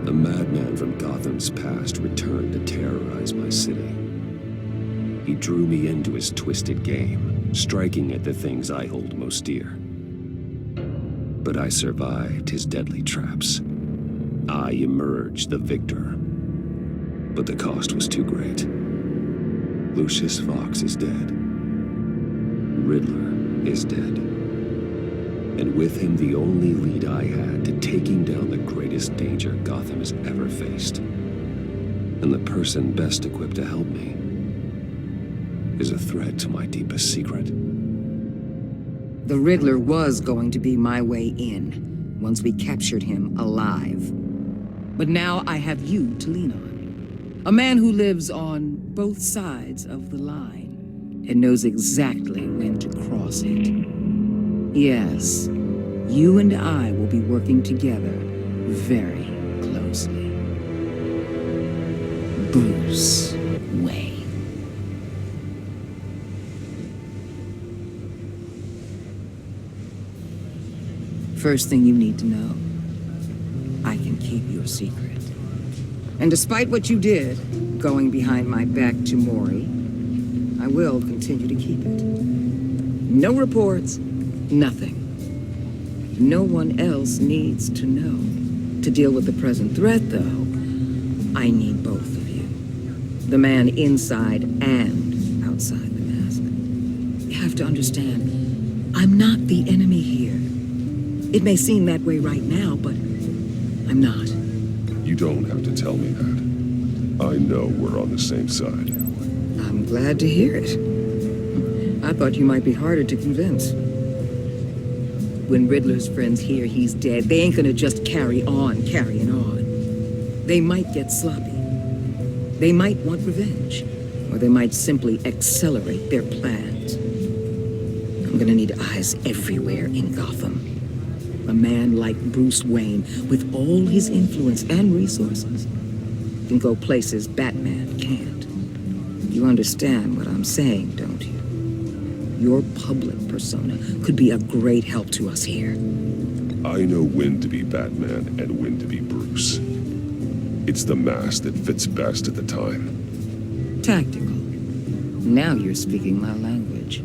A madman from Gotham's past returned to terrorize my city. He drew me into his twisted game, striking at the things I hold most dear. But I survived his deadly traps. I emerged the victor. But the cost was too great. Lucius Fox is dead. Riddler is dead. And with him the only lead I had to taking down the greatest danger Gotham has ever faced. And the person best equipped to help me is a threat to my deepest secret. The Riddler was going to be my way in, once we captured him alive. But now I have you to lean on. A man who lives on both sides of the line, and knows exactly when to cross it. Yes, you and I will be working together very closely. Bruce Wayne. First thing you need to know, I can keep your secret. And despite what you did, going behind my back to Mori, I will continue to keep it. No reports, nothing. No one else needs to know. To deal with the present threat, though, I need both of you. The man inside and outside the mask. You have to understand, I'm not the enemy here. It may seem that way right now, but I'm not. You don't have to tell me that. I know we're on the same side. I'm glad to hear it. I thought you might be harder to convince. When Riddler's friends hear he's dead, they ain't gonna just carry on carrying on. They might get sloppy. They might want revenge. Or they might simply accelerate their plans. I'm gonna need eyes everywhere in Gotham. A man like Bruce Wayne, with all his influence and resources, can go places Batman can't. You understand what I'm saying, don't you? Your public persona could be a great help to us here. I know when to be Batman and when to be Bruce. It's the mask that fits best at the time. Tactical. Now you're speaking my language.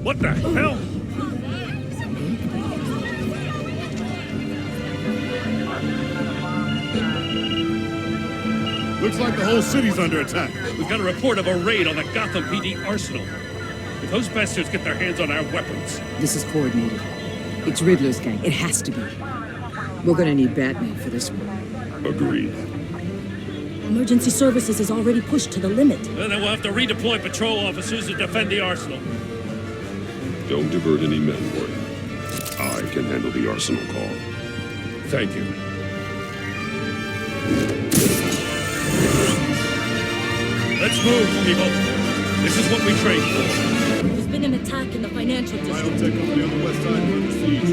What the hell? Looks like the whole city's under attack. We've got a report of a raid on the Gotham PD Arsenal. If those bastards get their hands on our weapons... This is coordinated. It's Riddler's gang. It has to be. We're gonna need Batman for this one. Agreed. Emergency services is already pushed to the limit. Then we'll have to redeploy patrol officers to defend the Arsenal. Don't divert any men, Warden. I can handle the Arsenal call. Thank you. Let's move, people. This is what we trained for. There's been an attack in the financial district. Biotech company on the west side of the siege.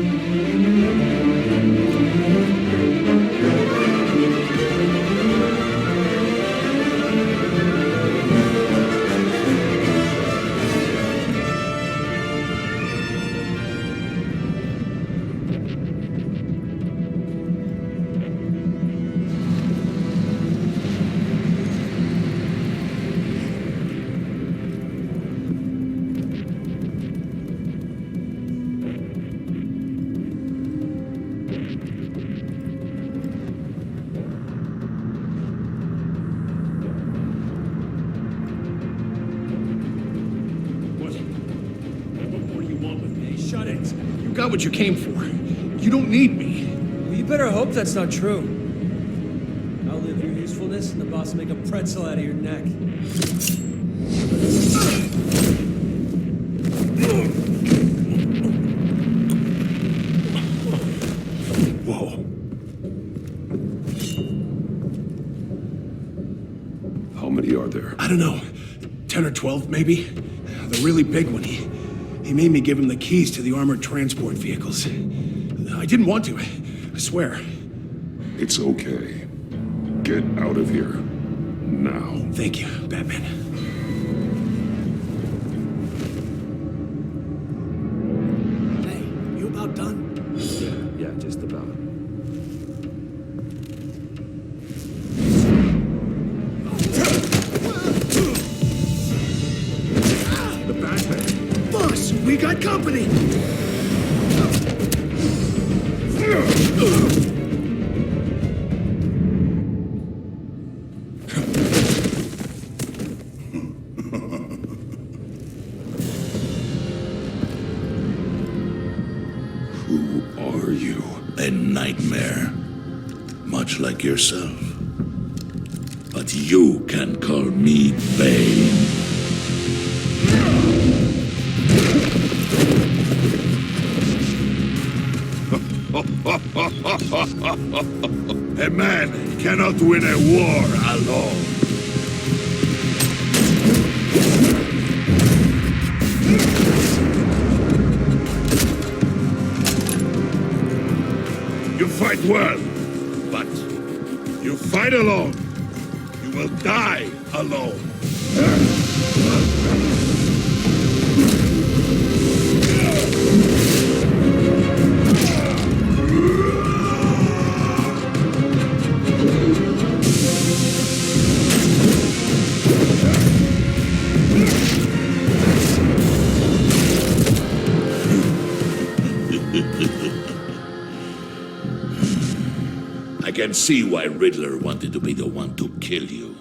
Got what you came for. You don't need me. Well, you better hope that's not true. I'll live your usefulness and the boss will make a pretzel out of your neck. Whoa. How many are there? I don't know. 10 or 12, maybe? The really big one. He made me give him the keys to the armored transport vehicles. I didn't want to, I swear. It's okay. Get out of here. Now. Thank you, Batman. Hey, you about done? Yeah, just about. company! Who are you? A nightmare, much like yourself. But you can call me Bane. A man cannot win a war alone. You fight well, but you fight alone. You will die alone. I can see why Riddler wanted to be the one to kill you.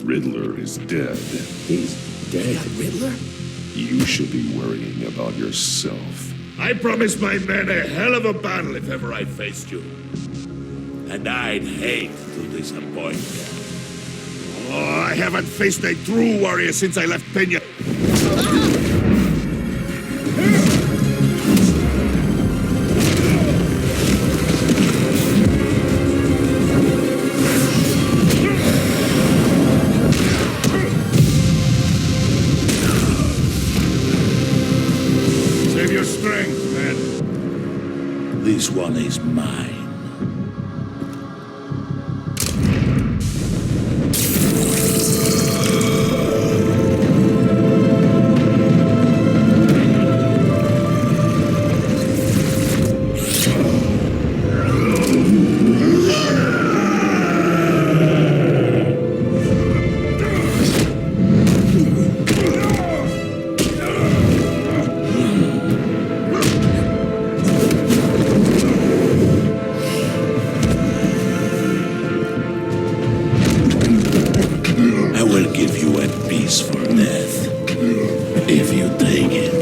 Riddler is dead. He's dead. Riddler? You should be worrying about yourself. I promised my men a hell of a battle if ever I faced you. And I'd hate to disappoint you. Oh, I haven't faced a true warrior since I left Pena. Save your strength, man. This one is mine. I will give you a peaceful death, if you take it.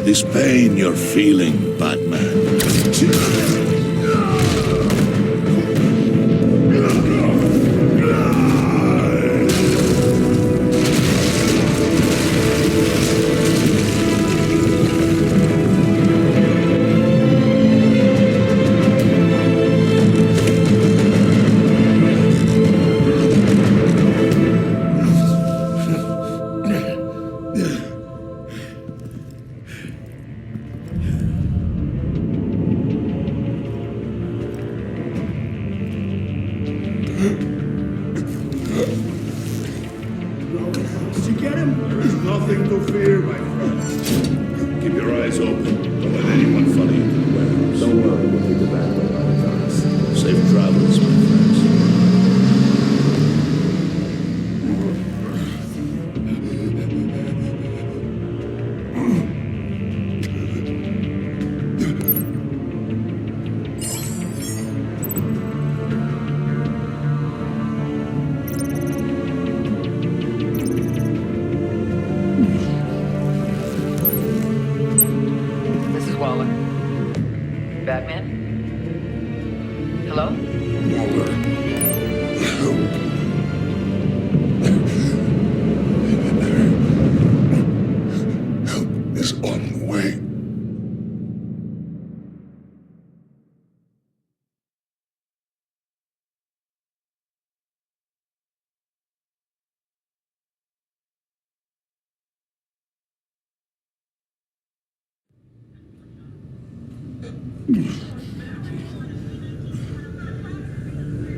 This pain you're feeling, Batman. Did you get him? There's nothing to fear, my friend. Keep your eyes open. Don't let anyone follow you to the warehouse. Don't worry, we'll take the back door by the Safe travels, my friends. This is Waller. Batman? Hello? Help is on the way.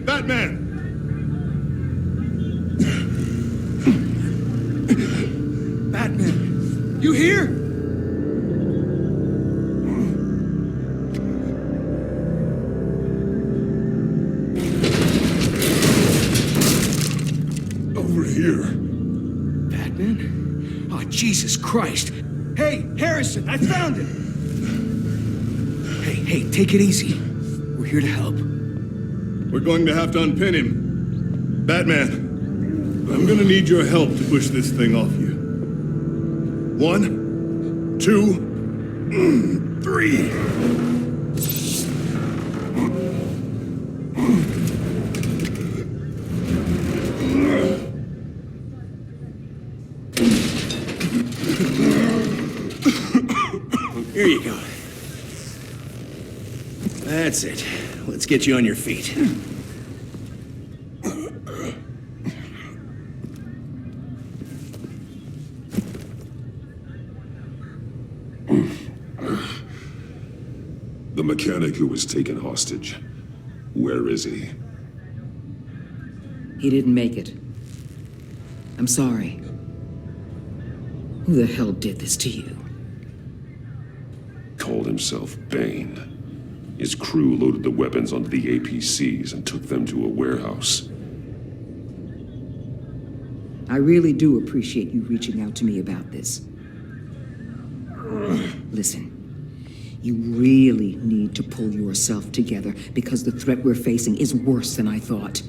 Batman! Batman, you here? Over here. Batman? Oh, Jesus Christ. Hey, Harrison, I found him! Hey, take it easy. We're here to help. We're going to have to unpin him. Batman, I'm gonna need your help to push this thing off you. 1, 2, 3. Here you go. That's it. Let's get you on your feet. The mechanic who was taken hostage. Where is he? He didn't make it. I'm sorry. Who the hell did this to you? Called himself Bane. His crew loaded the weapons onto the APCs and took them to a warehouse. I really do appreciate you reaching out to me about this. Listen, you really need to pull yourself together because the threat we're facing is worse than I thought.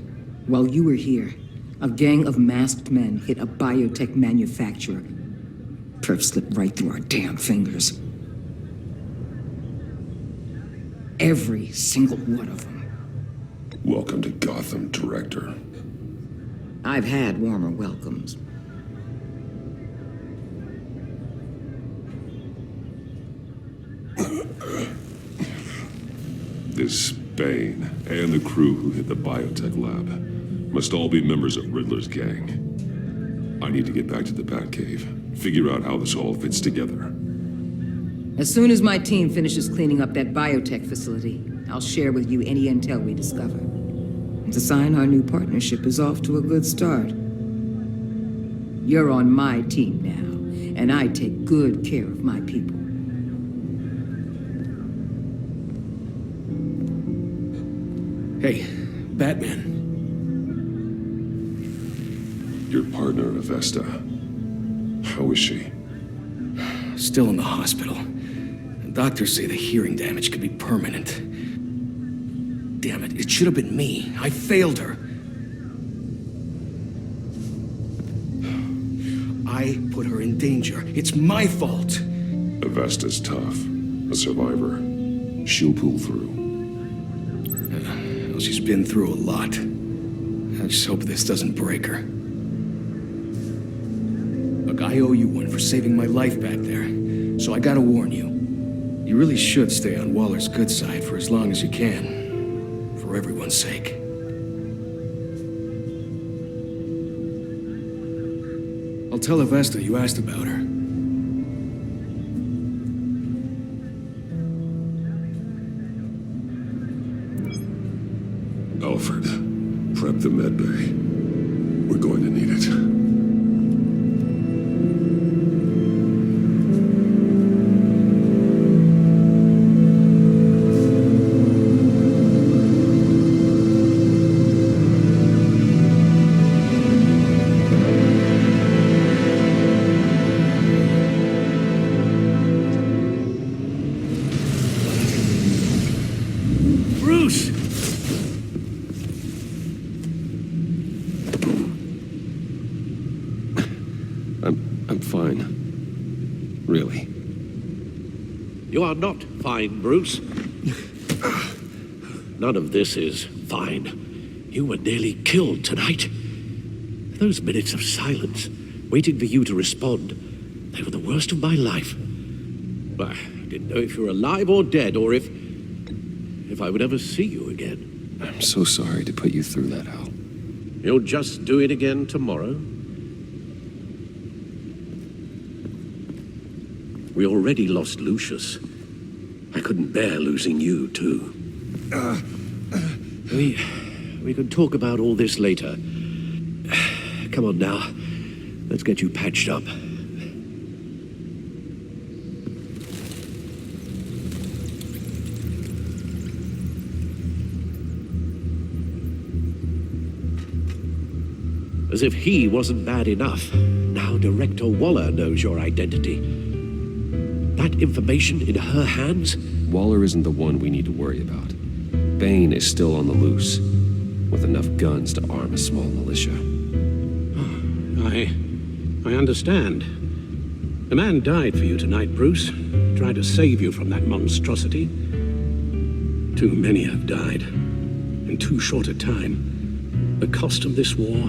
While you were here, a gang of masked men hit a biotech manufacturer. Perf slipped right through our damn fingers. Every single one of them. Welcome to Gotham, Director. I've had warmer welcomes. This Bane and the crew who hit the biotech lab must all be members of Riddler's gang. I need to get back to the Batcave, figure out how this all fits together. As soon as my team finishes cleaning up that biotech facility, I'll share with you any intel we discover. It's a sign our new partnership is off to a good start. You're on my team now, and I take good care of my people. Hey, Batman. Your partner, Avesta. How is she? Still in the hospital. Doctors say the hearing damage could be permanent. Damn it, it should have been me. I failed her. I put her in danger. It's my fault. Avesta's tough. A survivor. She'll pull through. Well, she's been through a lot. I just hope this doesn't break her. Look, I owe you one for saving my life back there. So I gotta warn you. You really should stay on Waller's good side for as long as you can. For everyone's sake. I'll tell Avesta you asked about her. Alfred, prep the med bay. We're going to need it. I'm fine. Really. You are not fine, Bruce. None of this is fine. You were nearly killed tonight. Those minutes of silence, waiting for you to respond, they were the worst of my life. I didn't know if you were alive or dead, or if I would ever see you again. I'm so sorry to put you through that, Al. You'll just do it again tomorrow? We already lost Lucius. I couldn't bear losing you, too. We could talk about all this later. Come on now. Let's get you patched up. As if he wasn't bad enough, now Director Waller knows your identity. That information in her hands? Waller isn't the one we need to worry about. Bane is still on the loose, with enough guns to arm a small militia. I understand. A man died for you tonight, Bruce. Tried to save you from that monstrosity. Too many have died. In too short a time. The cost of this war,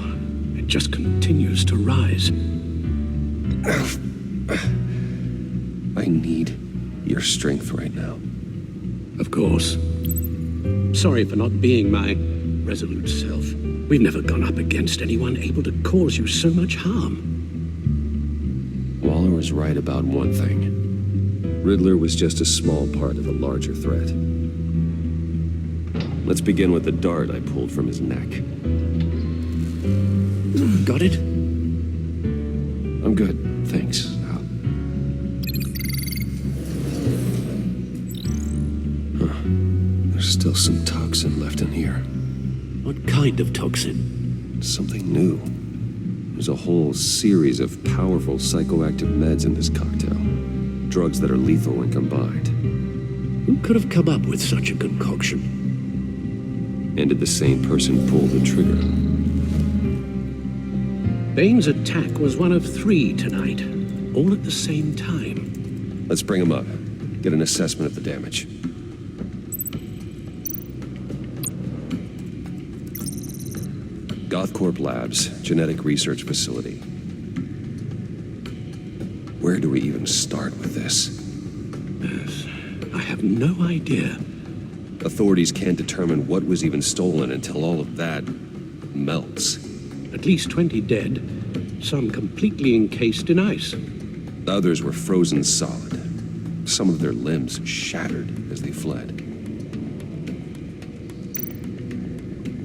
it just continues to rise. I need your strength right now. Of course. Sorry for not being my resolute self. We've never gone up against anyone able to cause you so much harm. Waller was right about one thing. Riddler was just a small part of a larger threat. Let's begin with the dart I pulled from his neck. Got it? I'm good, thanks. There's still some toxin left in here. What kind of toxin? Something new. There's a whole series of powerful psychoactive meds in this cocktail. Drugs that are lethal when combined. Who could have come up with such a concoction? And did the same person pull the trigger? Bane's attack was one of 3 tonight, all at the same time. Let's bring him up. Get an assessment of the damage. GothCorp Labs, genetic research facility. Where do we even start with this? Yes, I have no idea. Authorities can't determine what was even stolen until all of that melts. At least 20 dead, some completely encased in ice. Others were frozen solid. Some of their limbs shattered as they fled.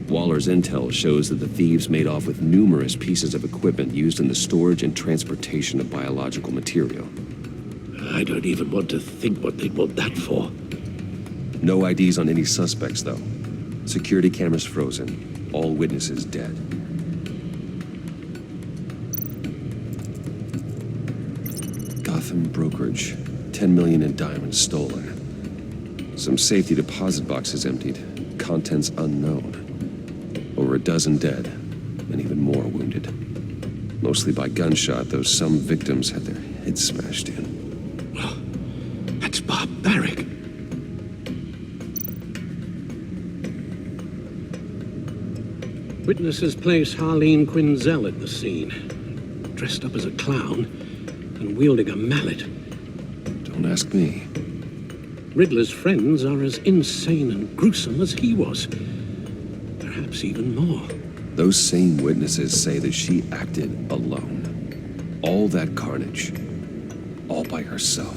Waller's intel shows that the thieves made off with numerous pieces of equipment used in the storage and transportation of biological material. I don't even want to think what they'd want that for. No IDs on any suspects, though. Security cameras frozen. All witnesses dead. Gotham brokerage. 10 million in diamonds stolen. Some safety deposit boxes emptied. Contents unknown. Over a dozen dead, and even more wounded. Mostly by gunshot, though some victims had their heads smashed in. Well, that's barbaric. Witnesses place Harleen Quinzel at the scene, dressed up as a clown and wielding a mallet. Don't ask me. Riddler's friends are as insane and gruesome as he was. Perhaps even more. Those same witnesses say that she acted alone. All that carnage, all by herself.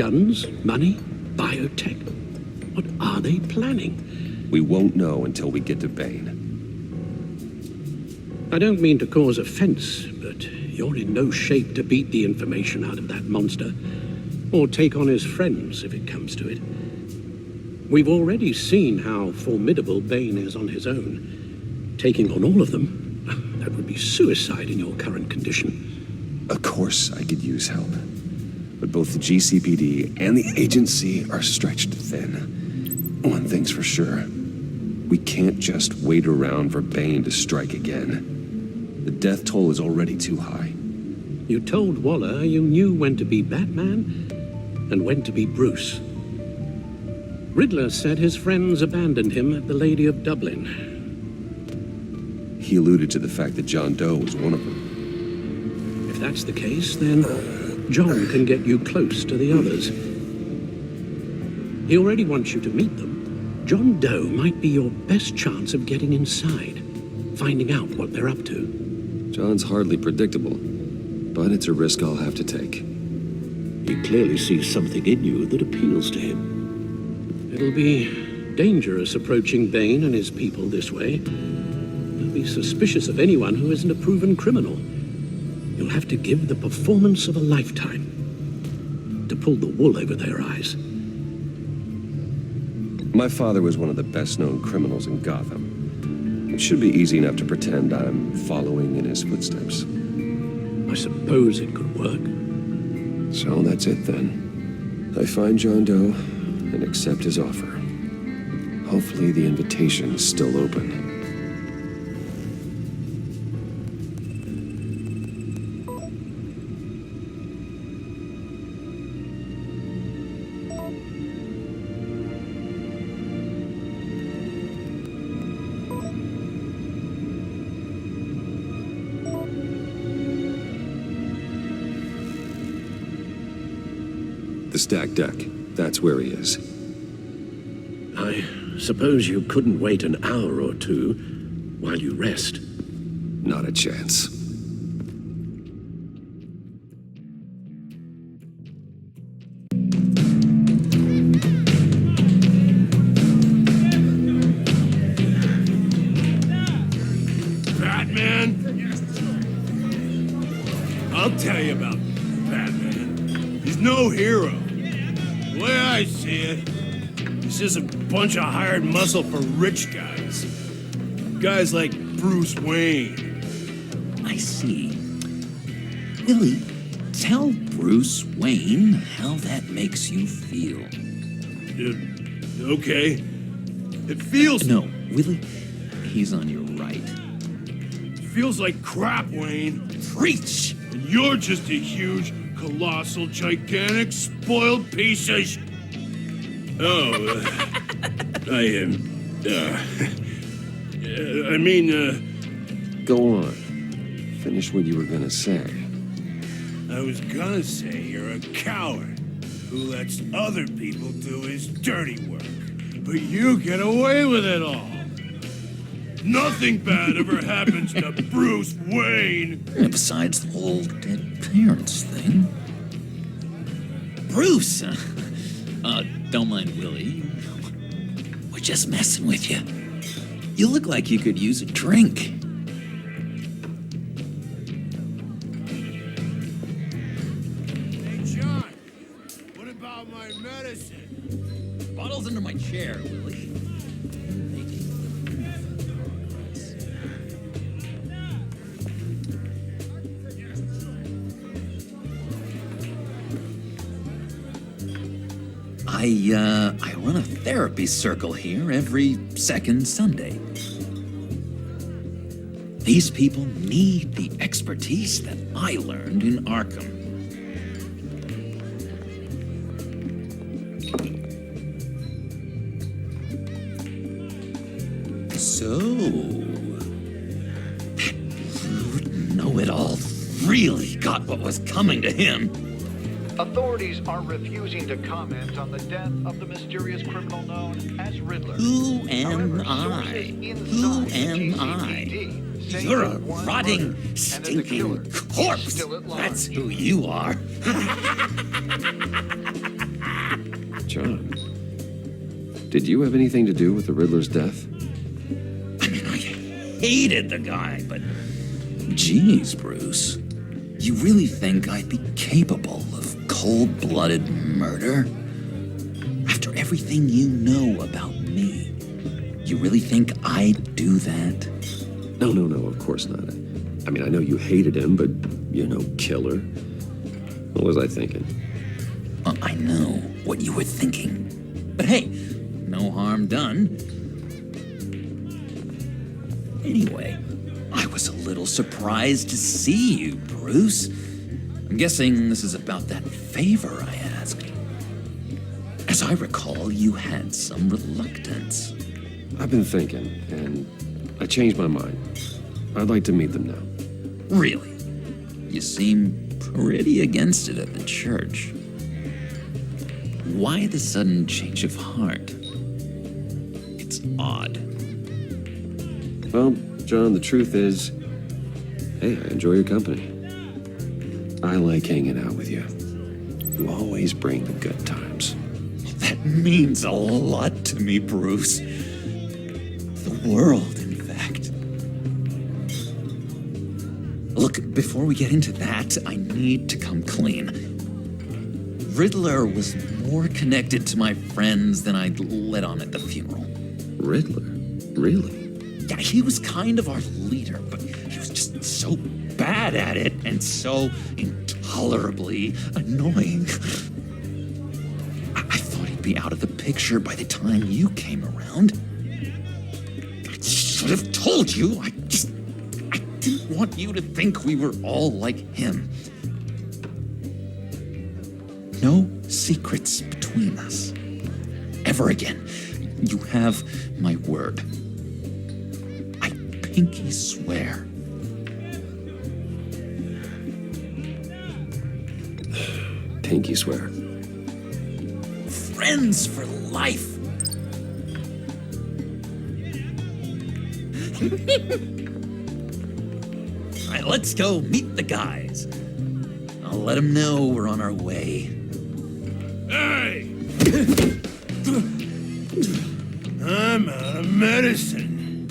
Guns? Money? Biotech? What are they planning? We won't know until we get to Bane. I don't mean to cause offense, but you're in no shape to beat the information out of that monster, or take on his friends if it comes to it. We've already seen how formidable Bane is on his own. Taking on all of them, that would be suicide in your current condition. Of course I could use help. But both the GCPD and the agency are stretched thin. One thing's for sure. We can't just wait around for Bane to strike again. The death toll is already too high. You told Waller you knew when to be Batman and when to be Bruce. Riddler said his friends abandoned him at the Lady of Dublin. He alluded to the fact that John Doe was one of them. If that's the case, then John can get you close to the others. He already wants you to meet them. John Doe might be your best chance of getting inside, finding out what they're up to. John's hardly predictable, but it's a risk I'll have to take. He clearly sees something in you that appeals to him. It'll be dangerous approaching Bane and his people this way. They'll be suspicious of anyone who isn't a proven criminal. You'll have to give the performance of a lifetime to pull the wool over their eyes. My father was one of the best-known criminals in Gotham. It should be easy enough to pretend I'm following in his footsteps. I suppose it could work. So that's it then. I find John Doe and accept his offer. Hopefully the invitation is still open. The stacked deck. That's where he is. I suppose you couldn't wait an hour or two while you rest. Not a chance. Batman? I'll tell you about Batman. He's no hero. The way I see it, he's just a bunch of hired muscle for rich guys. Guys like Bruce Wayne. I see. Willie, tell Bruce Wayne how that makes you feel. Okay. It feels... No, Willie, he's on your right. Feels like crap, Wayne. Preach! And you're just a huge, colossal, gigantic, spoiled piece of Go on. Finish what you were gonna say. I was gonna say you're a coward who lets other people do his dirty work. But you get away with it all. Nothing bad ever happens to Bruce Wayne. And besides the whole dead parents thing. Bruce! Don't mind Willie. We're just messing with you. You look like you could use a drink. Hey, John, what about my medicine? Bottle's under my chair, Willie. I run a therapy circle here every second Sunday. These people need the expertise that I learned in Arkham. So, know-it-all really got what was coming to him. Authorities are refusing to comment on the death of the mysterious criminal known as Riddler. Who am I? Who am I? You're a rotting, stinking corpse. That's who you are. John, did you have anything to do with the Riddler's death? I mean, I hated the guy, but... Geez, Bruce. You really think I'd be capable of cold-blooded murder? After everything you know about me, you really think I'd do that? No, of course not. I mean, I know you hated him, but you're no killer. What was I thinking? I know what you were thinking. But hey, no harm done. Anyway, I was a little surprised to see you, Bruce. I'm guessing this is about that favor I asked. As I recall, you had some reluctance. I've been thinking, and I changed my mind. I'd like to meet them now. Really? You seem pretty against it at the church. Why the sudden change of heart? It's odd. Well, John, the truth is, hey, I enjoy your company. I like hanging out with you. You always bring the good times. That means a lot to me, Bruce. The world, in fact. Look, before we get into that, I need to come clean. Riddler was more connected to my friends than I'd let on at the funeral. Riddler? Really? Yeah, he was kind of our leader, but he was just so bad at it and so intolerably annoying. I thought he'd be out of the picture by the time you came around. I should have told you. I didn't want you to think we were all like him. No secrets between us. Ever again. You have my word. I pinky swear. Pinky swear. Friends for life. All right, let's go meet the guys. I'll let them know we're on our way. Hey! I'm out of medicine.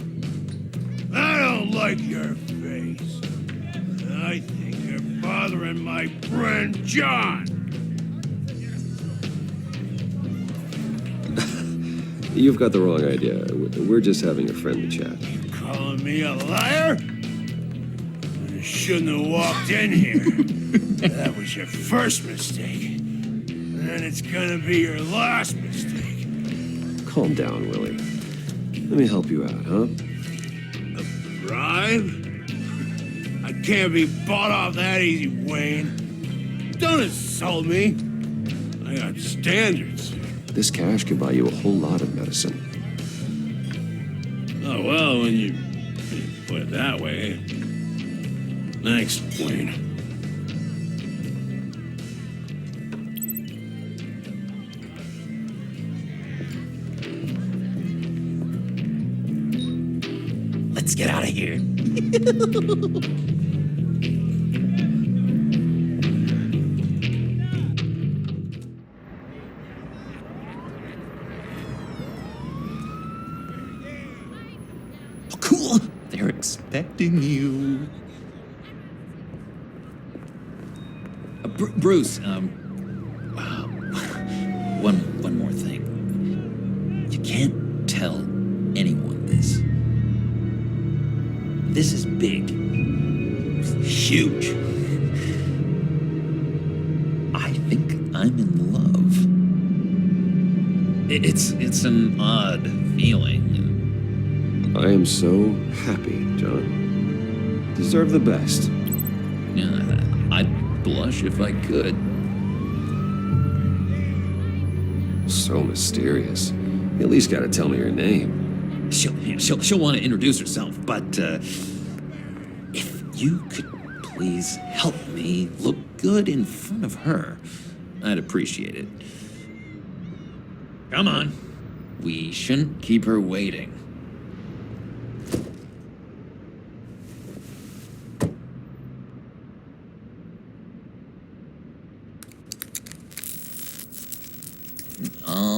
I don't like your face. I think you're bothering my friend John. You've got the wrong idea. We're just having a friendly chat. You calling me a liar? You shouldn't have walked in here. That was your first mistake. And it's gonna be your last mistake. Calm down, Willie. Let me help you out, huh? A bribe? I can't be bought off that easy, Wayne. Don't insult me. I got standards. This cash can buy you a whole lot of medicine. Oh, well, when you put it that way. Thanks, Wayne. Let's get out of here. Oh, cool. They're expecting you. Bruce, one more thing. You can't tell anyone this. This is big. Huge. I think I'm in love. It's an odd feeling. I am so happy, John. Deserve the best. Yeah, I'd blush if I could. So mysterious. You at least gotta tell me your name. She'll want to introduce herself, but if you could please help me look good in front of her, I'd appreciate it. Come on. We shouldn't keep her waiting.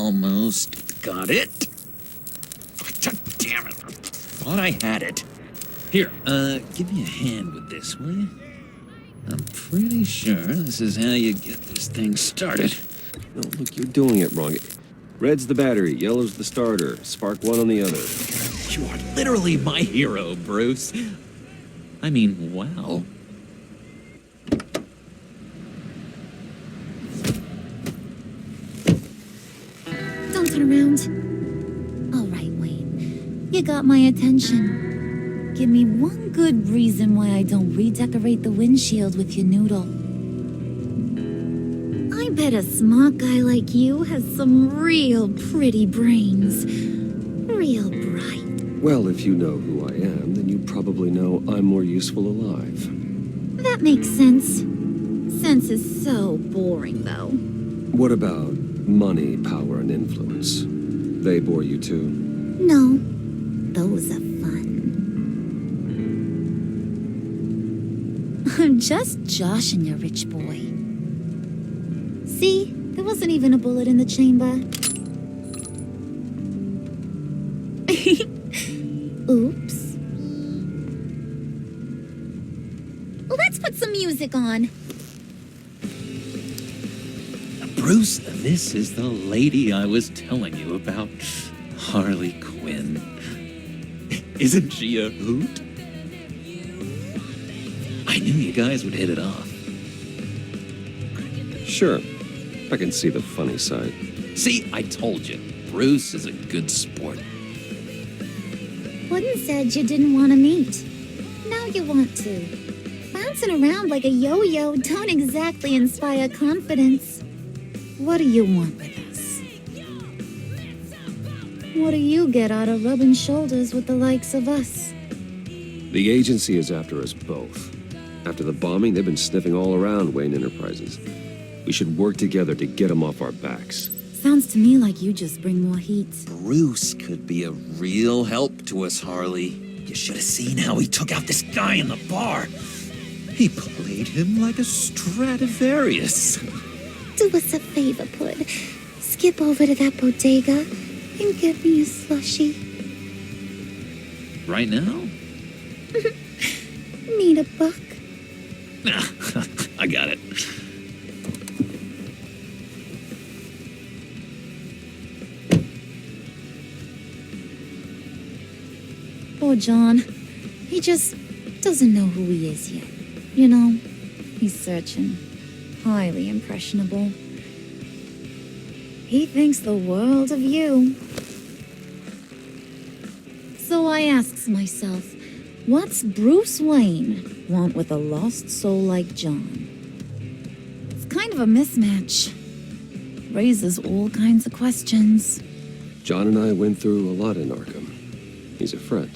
Almost got it. God damn it. Thought I had it. Here, give me a hand with this, will you? I'm pretty sure this is how you get this thing started. Oh, look, you're doing it wrong. Red's the battery, yellow's the starter, spark one on the other. You are literally my hero, Bruce. I mean, wow. Don't turn around. All right, Wayne. You got my attention. Give me one good reason why I don't redecorate the windshield with your noodle. I bet a smart guy like you has some real pretty brains. Real bright. Well, if you know who I am, then you probably know I'm more useful alive. That makes sense. Sense is so boring, though. What about money, power, and influence? They bore you too? No, those are fun. I'm just joshing you, rich boy. See, there wasn't even a bullet in the chamber. Oops. Let's put some music on. Bruce, this is the lady I was telling you about. Harley Quinn. Isn't she a hoot? I knew you guys would hit it off. Sure. I can see the funny side. See, I told you. Bruce is a good sport. Wooden said you didn't want to meet. Now you want to. Bouncing around like a yo-yo don't exactly inspire confidence. What do you want with us? What do you get out of rubbing shoulders with the likes of us? The agency is after us both. After the bombing, they've been sniffing all around Wayne Enterprises. We should work together to get them off our backs. Sounds to me like you just bring more heat. Bruce could be a real help to us, Harley. You should have seen how he took out this guy in the bar. He played him like a Stradivarius. Do us a favor, Pud. Skip over to that bodega and get me a slushie. Right now? Need a buck? I got it. Poor John. He just doesn't know who he is yet. You know, he's searching. Highly impressionable. He thinks the world of you. So I asks myself, what's Bruce Wayne want with a lost soul like John? It's kind of a mismatch. Raises all kinds of questions. John and I went through a lot in Arkham. He's a friend.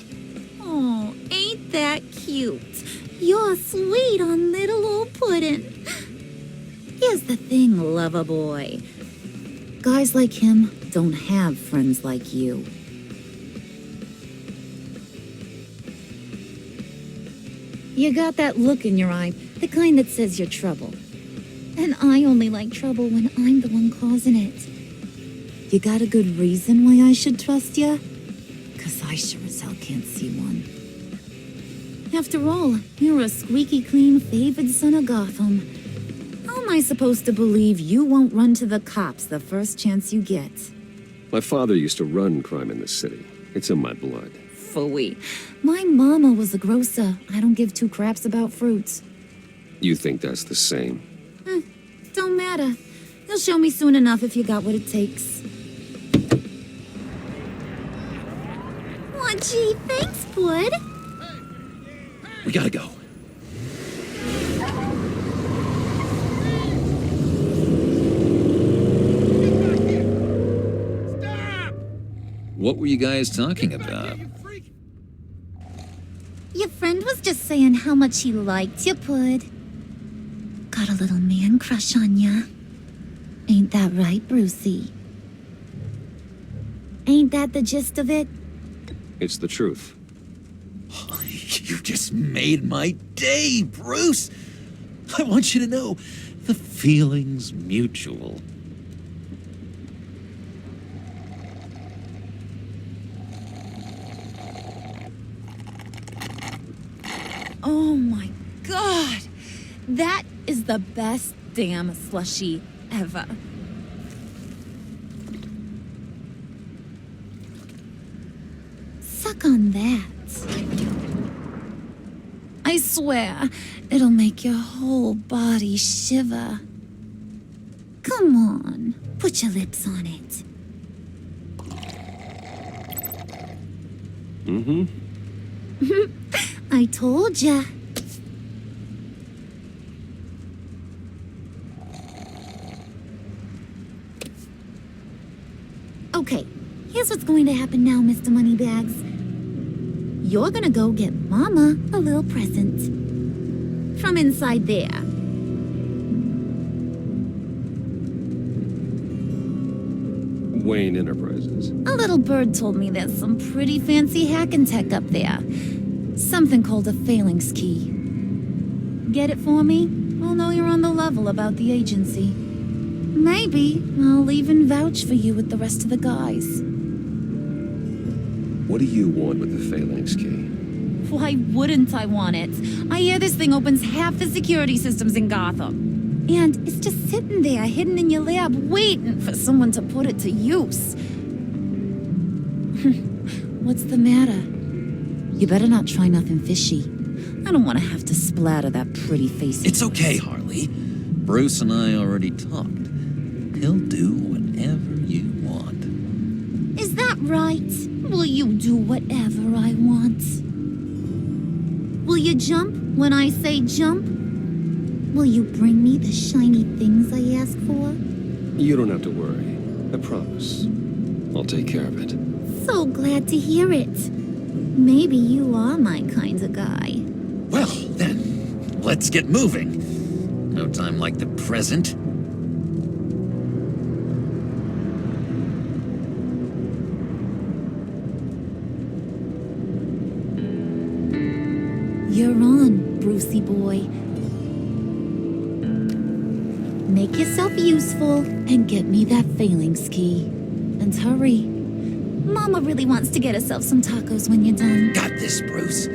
Oh, ain't that cute? You're sweet on little old puddin'. Here's the thing, lover boy. Guys like him don't have friends like you. You got that look in your eye, the kind that says you're trouble. And I only like trouble when I'm the one causing it. You got a good reason why I should trust you? 'Cause I sure as hell can't see one. After all, you're a squeaky clean favored son of Gotham. How am I supposed to believe you won't run to the cops the first chance you get? My father used to run crime in this city. It's in my blood. Phooey. My mama was a grocer. I don't give two craps about fruits. You think that's the same? Don't matter. You'll show me soon enough if you got what it takes. Aw, gee, thanks, Bud. We gotta go. What were you guys talking about? Your friend was just saying how much he liked you, Pud. Got a little man crush on ya. Ain't that right, Brucey? Ain't that the gist of it? It's the truth. You just made my day, Bruce. I want you to know the feeling's mutual. Oh my god! That is the best damn slushie ever. Suck on that. I swear, it'll make your whole body shiver. Come on, put your lips on it. Mm-hmm. I told ya. Okay, here's what's going to happen now, Mr. Moneybags. You're gonna go get Mama a little present. From inside there. Wayne Enterprises. A little bird told me there's some pretty fancy hacking tech up there. Something called a phalanx key. Get it for me? I'll know you're on the level about the agency. Maybe I'll even vouch for you with the rest of the guys. What do you want with the phalanx key? Why wouldn't I want it? I hear this thing opens half the security systems in Gotham. And it's just sitting there, hidden in your lab, waiting for someone to put it to use. What's the matter? You better not try nothing fishy. I don't want to have to splatter that pretty face. It's okay, Harley. Bruce and I already talked. He'll do whatever you want. Is that right? Will you do whatever I want? Will you jump when I say jump? Will you bring me the shiny things I ask for? You don't have to worry. I promise. I'll take care of it. So glad to hear it. Maybe you are my kind of guy. Well, then, let's get moving. No time like the present. You're on, Brucey boy. Make yourself useful and get me that phalanx key. And hurry. Mama really wants to get herself some tacos when you're done. Got this, Bruce.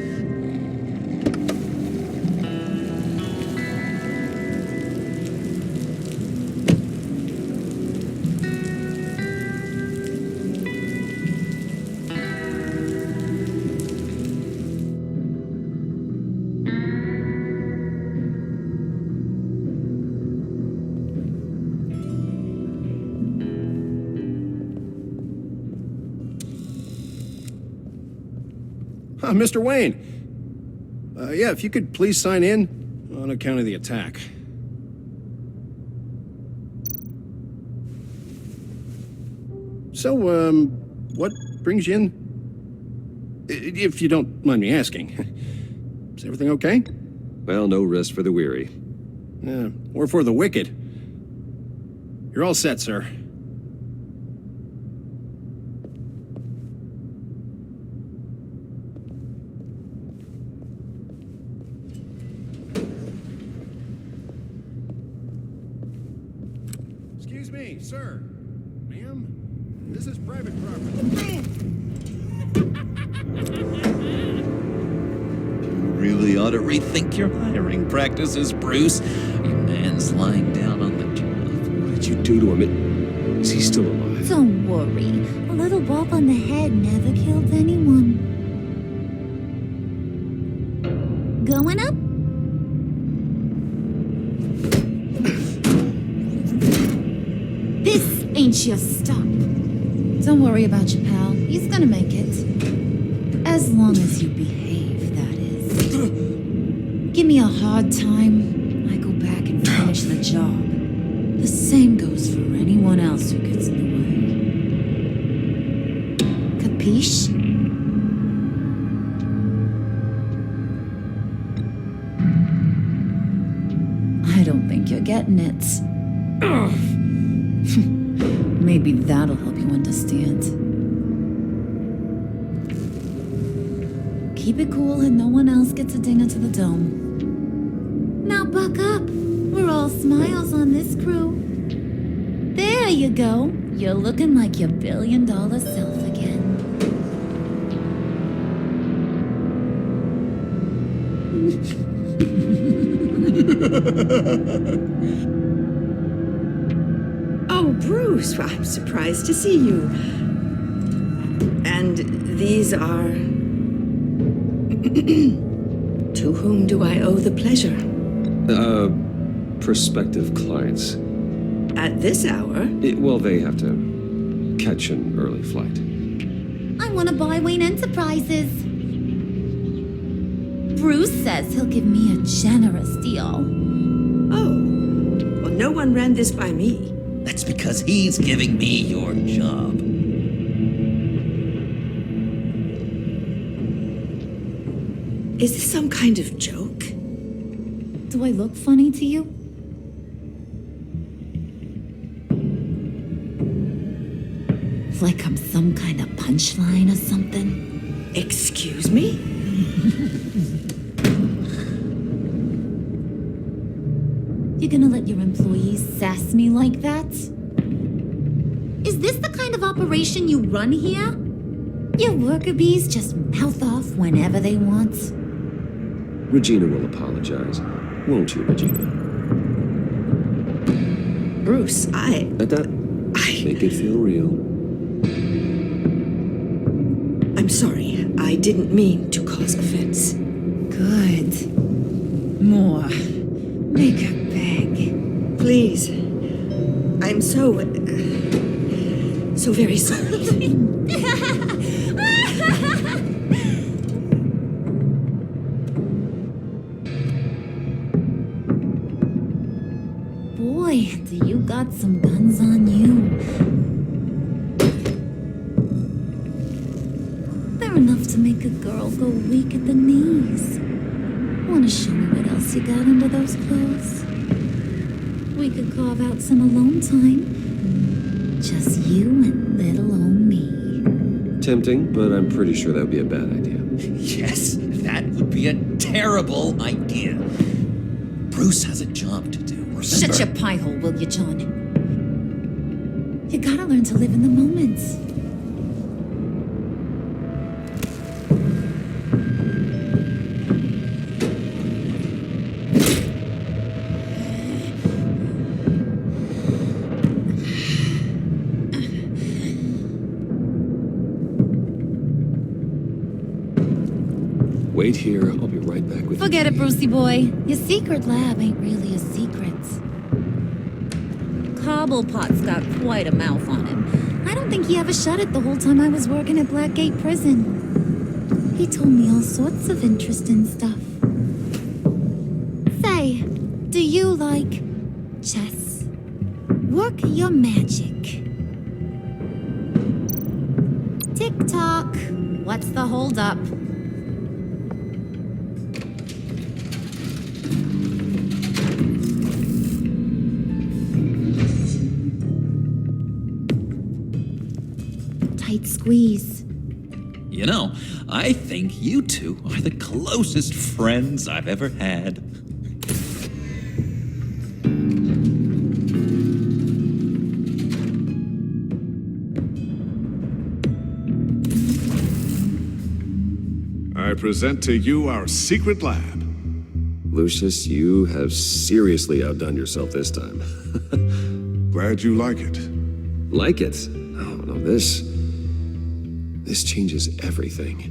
Mr. Wayne. Yeah, if you could please sign in on account of the attack. So, what brings you in? If you don't mind me asking. Is everything okay? Well, no rest for the weary. Or for the wicked. You're all set, sir. Excuse me, sir. Ma'am, this is private property. Really ought to rethink your hiring practices, Bruce. Your man's lying down on the job. What did you do to him? Is he still alive? Don't worry. A little bump on the head never killed anyone. Going up? This ain't your stop. Don't worry about your pal. He's gonna make it. As long as you behave, that is. Give me a hard time, I go back and finish the job. The same goes for anyone else who gets in the way. Capiche? I don't think you're getting it. Maybe that'll help you understand. Keep it cool and no one else gets a dinger to the dome. Now buck up. We're all smiles on this crew. There you go. You're looking like your billion-dollar self again. Oh, Bruce, I'm surprised to see you. And these are... To whom do I owe the pleasure? Prospective clients. At this hour? Well, they have to catch an early flight. I want to buy Wayne Enterprises. Bruce says he'll give me a generous deal. Oh. Well, no one ran this by me. That's because he's giving me your job. Is this some kind of joke? Do I look funny to you? Like I'm some kind of punchline or something? Excuse me? You gonna let your employees sass me like that? Is this the kind of operation you run here? Your worker bees just mouth off whenever they want. Regina will apologize. Won't you, Regina? Bruce, Make it feel real. I'm sorry. I didn't mean to cause offense. Good. More. Make her beg. Please. I'm so very sorry. Boy, do you got some guns on you. They're enough to make a girl go weak at the knees. Wanna show me what else you got under those clothes? We could carve out some alone time. Just you and little old me. Tempting, but I'm pretty sure that would be a bad idea. Yes, that would be a terrible idea. Bruce has a job to do, remember? Shut your pie hole, will you, John? You gotta learn to live in the moment. Wait here, I'll be right back with Forget it, Brucey boy. Your secret lab ain't really a secret. Cobblepot's got quite a mouth on him. I don't think he ever shut it the whole time I was working at Blackgate Prison. He told me all sorts of interesting stuff. Say, do you like chess? Work your magic. Tick-tock. What's the holdup? Tight squeeze. You know, I think you two are the closest friends I've ever had. I present to you our secret lab. Lucius, you have seriously outdone yourself this time. Glad you like it. Like it? Oh, no, this changes everything.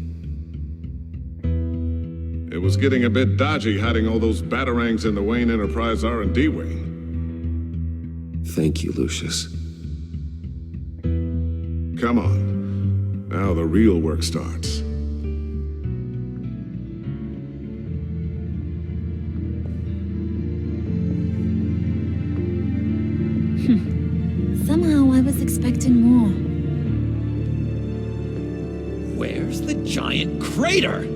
It was getting a bit dodgy hiding all those batarangs in the Wayne Enterprise R&D wing. Thank you, Lucius. Come on. Now the real work starts. Somehow I was expecting more. Where's the giant crater?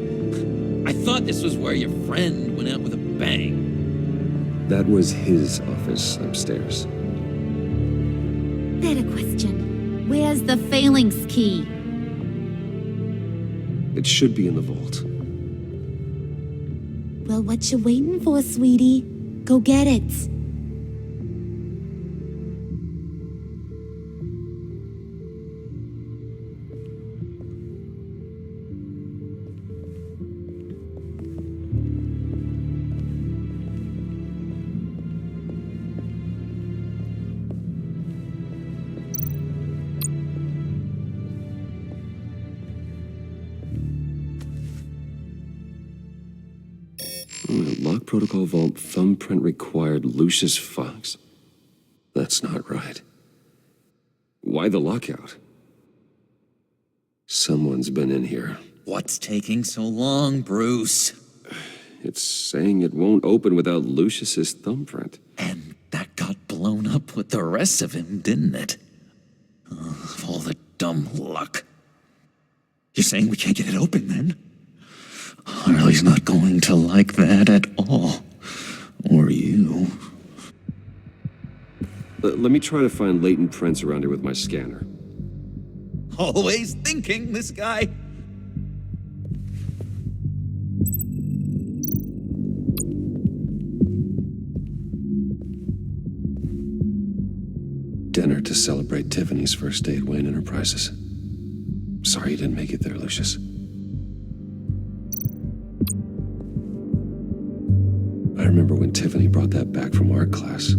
I thought this was where your friend went out with a bang. That was his office upstairs. Better question. Where's the phalanx key? It should be in the vault. Well, what you waiting for, sweetie? Go get it. Protocol Vault thumbprint required Lucius Fox. That's not right. Why the lockout? Someone's been in here. What's taking so long, Bruce? It's saying it won't open without Lucius's thumbprint. And that got blown up with the rest of him, didn't it? All the dumb luck. You're saying we can't get it open, then? Harley's not going to like that at all. Or you. Let me try to find latent prints around here with my scanner. Always thinking, this guy. Dinner to celebrate Tiffany's first day at Wayne Enterprises. Sorry you didn't make it there, Lucius. I remember when Tiffany brought that back from art class.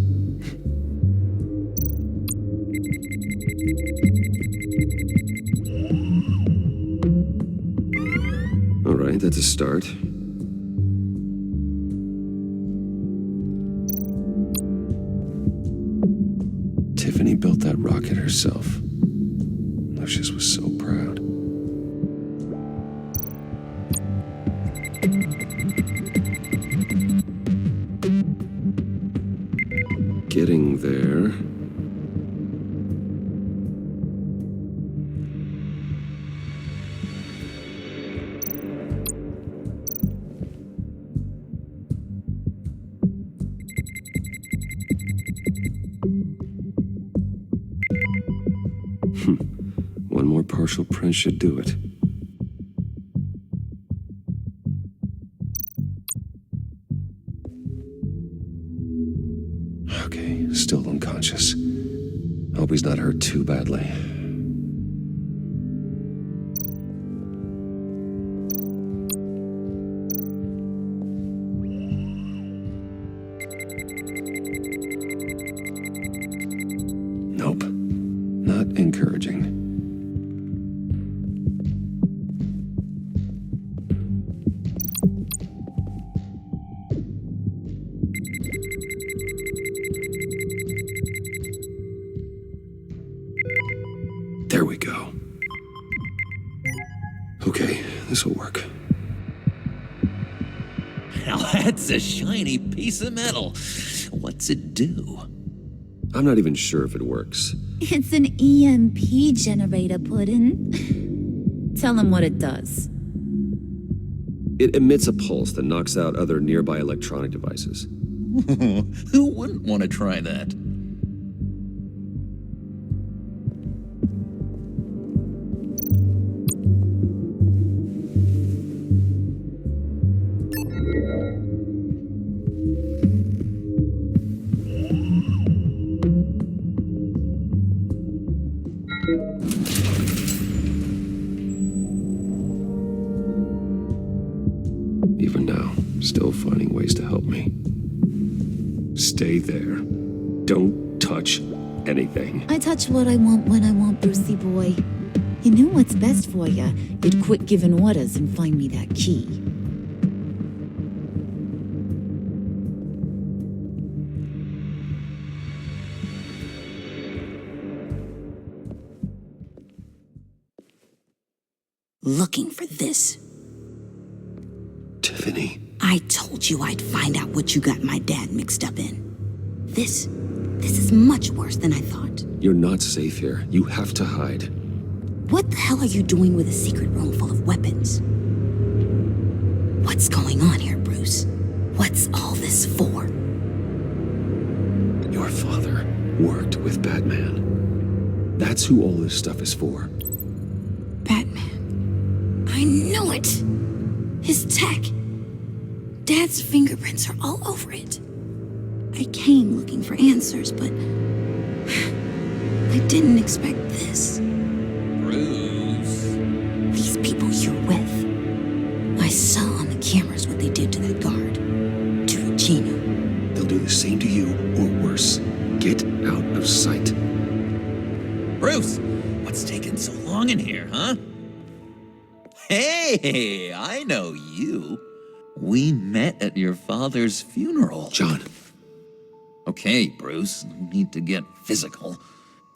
All right, that's a start. Tiffany built that rocket herself. Lucius was so proud. Getting there. One more partial print should do it. Okay, still unconscious. Hope he's not hurt too badly. Nope. Not encouraging. There we go. Okay, this'll work. Now that's a shiny piece of metal. What's it do? I'm not even sure if it works. It's an EMP generator, Puddin'. Tell him what it does. It emits a pulse that knocks out other nearby electronic devices. Who wouldn't want to try that? Even now, still finding ways to help me. Stay there. Don't touch anything. I touch what I want when I want, Brucey boy. You know what's best for ya. You'd quit giving orders and find me that key. Looking for this. Tiffany. I told you I'd find out what you got my dad mixed up in. This is much worse than I thought. You're not safe here. You have to hide. What the hell are you doing with a secret room full of weapons? What's going on here, Bruce? What's all this for? Your father worked with Batman. That's who all this stuff is for. Batman. I knew it! His tech. Dad's fingerprints are all over it. I came looking for answers, but I didn't expect this. Bruce. These people you're with. I saw on the cameras what they did to that guard. To Regina. They'll do the same to you, or worse. Get out of sight. Bruce, what's taking so long in here, huh? Hey, I know you. We met at your father's funeral. John. Okay, Bruce, no need to get physical.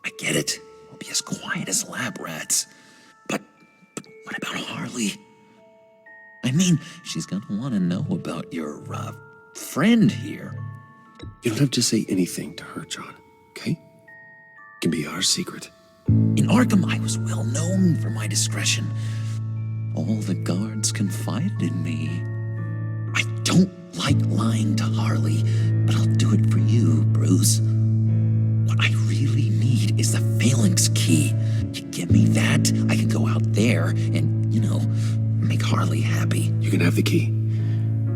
I get it. We'll be as quiet as lab rats. But what about Harley? I mean, she's gonna want to know about your, friend here. You don't have to say anything to her, John, okay? It can be our secret. In Arkham, I was well known for my discretion. All the guards confided in me. I don't like lying to Harley, but I'll do it for you, Bruce. What I really need is the phalanx key. You give me that, I can go out there and, make Harley happy. You can have the key.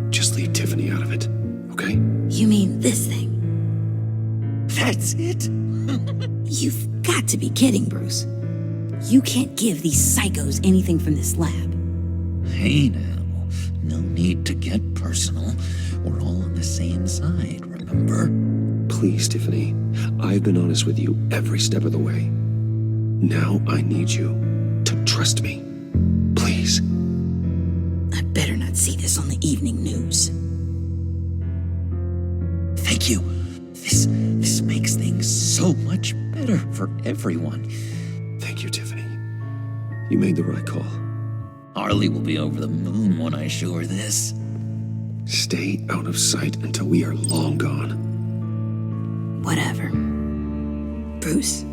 Just leave Tiffany out of it, okay? You mean this thing? That's it? You've got to be kidding, Bruce. You can't give these psychos anything from this lab. Hey now, no need to get personal. We're all on the same side, remember? Please, Tiffany. I've been honest with you every step of the way. Now I need you to trust me. Please. I better not see this on the evening news. Thank you. This makes things so much better for everyone. Thank you, Tiffany. You made the right call. Harley will be over the moon when I show her this. Stay out of sight until we are long gone. Whatever. Bruce,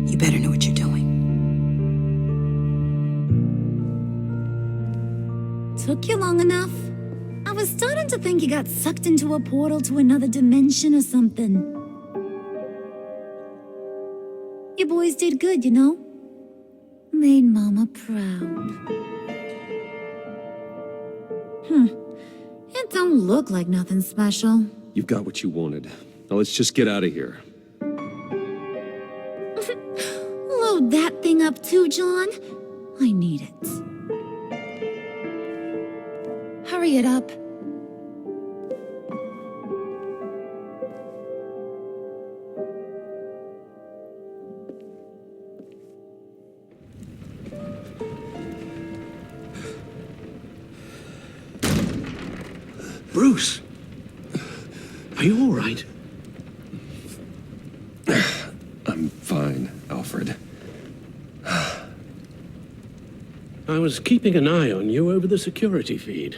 you better know what you're doing. Took you long enough? I was starting to think you got sucked into a portal to another dimension or something. You boys did good, Made Mama proud. It don't look like nothing special. You've got what you wanted. Now let's just get out of here. Load that thing up too, John. I need it. Hurry it up. Bruce! Are you all right? I'm fine, Alfred. I was keeping an eye on you over the security feed.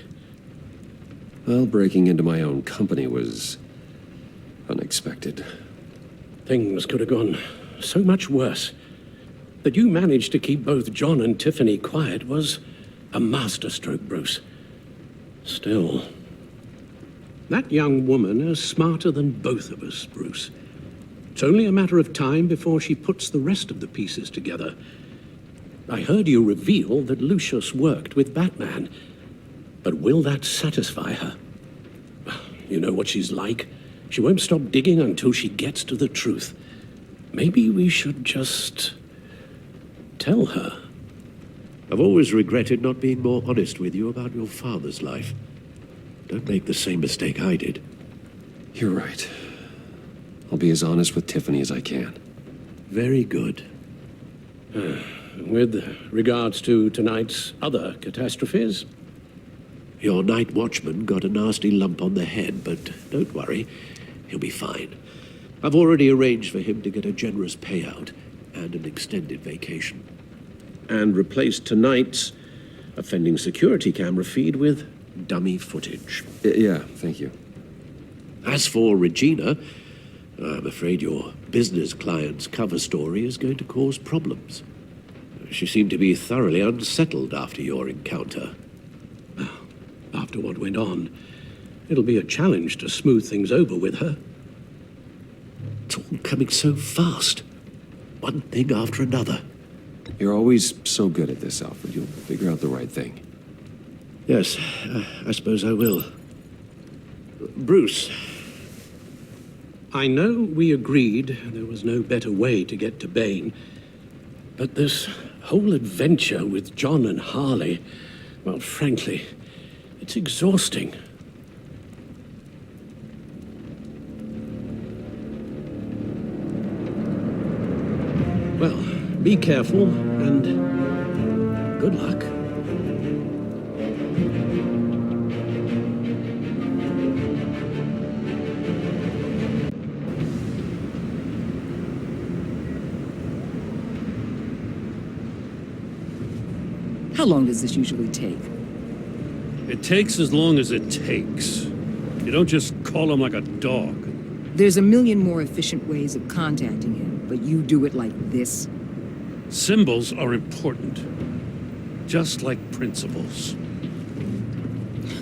Well, breaking into my own company was unexpected. Things could have gone so much worse. That you managed to keep both John and Tiffany quiet was a masterstroke, Bruce. Still, that young woman is smarter than both of us, Bruce. It's only a matter of time before she puts the rest of the pieces together. I heard you reveal that Lucius worked with Batman. But will that satisfy her? You know what she's like. She won't stop digging until she gets to the truth. Maybe we should just tell her. I've always regretted not being more honest with you about your father's life. Don't make the same mistake I did. You're right. I'll be as honest with Tiffany as I can. Very good. With regards to tonight's other catastrophes? Your night watchman got a nasty lump on the head, but don't worry, he'll be fine. I've already arranged for him to get a generous payout and an extended vacation. And replaced tonight's offending security camera feed with dummy footage. Yeah, thank you. As for Regina, I'm afraid your business client's cover story is going to cause problems. She seemed to be thoroughly unsettled after your encounter. After what went on, it'll be a challenge to smooth things over with her. It's all coming so fast. One thing after another. You're always so good at this, Alfred. You'll figure out the right thing. Yes, I suppose I will. Bruce. I know we agreed there was no better way to get to Bane, but this whole adventure with John and Harley, well, frankly, it's exhausting. Well, be careful and good luck. How long does this usually take? It takes as long as it takes. You don't just call him like a dog. There's a million more efficient ways of contacting him, but you do it like this? Symbols are important. Just like principles.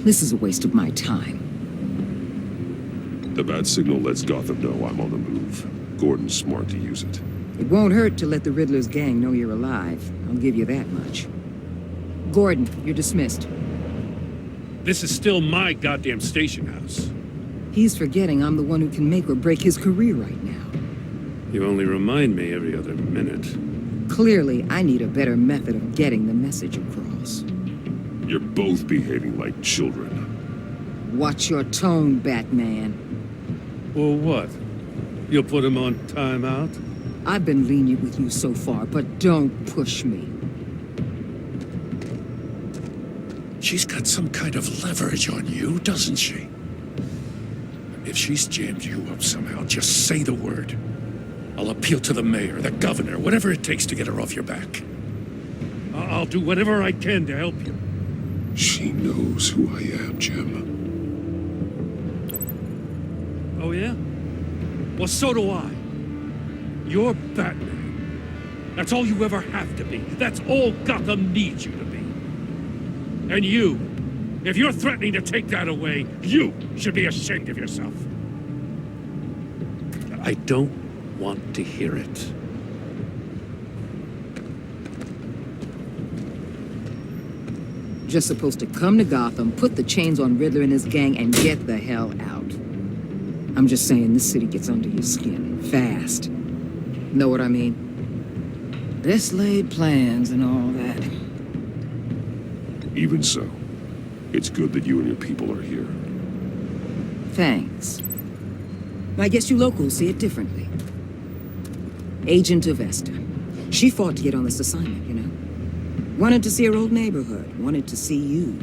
This is a waste of my time. The bad signal lets Gotham know I'm on the move. Gordon's smart to use it. It won't hurt to let the Riddler's gang know you're alive. I'll give you that much. Gordon, you're dismissed. This is still my goddamn station house. He's forgetting I'm the one who can make or break his career right now. You only remind me every other minute. Clearly, I need a better method of getting the message across. You're both behaving like children. Watch your tone, Batman. Well, what? You'll put him on timeout? I've been lenient with you so far, but don't push me. She's got some kind of leverage on you, doesn't she? If she's jammed you up somehow, just say the word. I'll appeal to the mayor, the governor, whatever it takes to get her off your back. I'll do whatever I can to help you. She knows who I am, Jim. Oh, yeah? Well, so do I. You're Batman. That's all you ever have to be. That's all Gotham needs you to be. And you, if you're threatening to take that away, you should be ashamed of yourself. I don't want to hear it. Just supposed to come to Gotham, put the chains on Riddler and his gang, and get the hell out. I'm just saying, this city gets under your skin fast. Know what I mean? Best laid plans and all that. Even so, it's good that you and your people are here. Thanks. I guess you locals see it differently. Agent Avesta. She fought to get on this assignment, you know? Wanted to see her old neighborhood. Wanted to see you.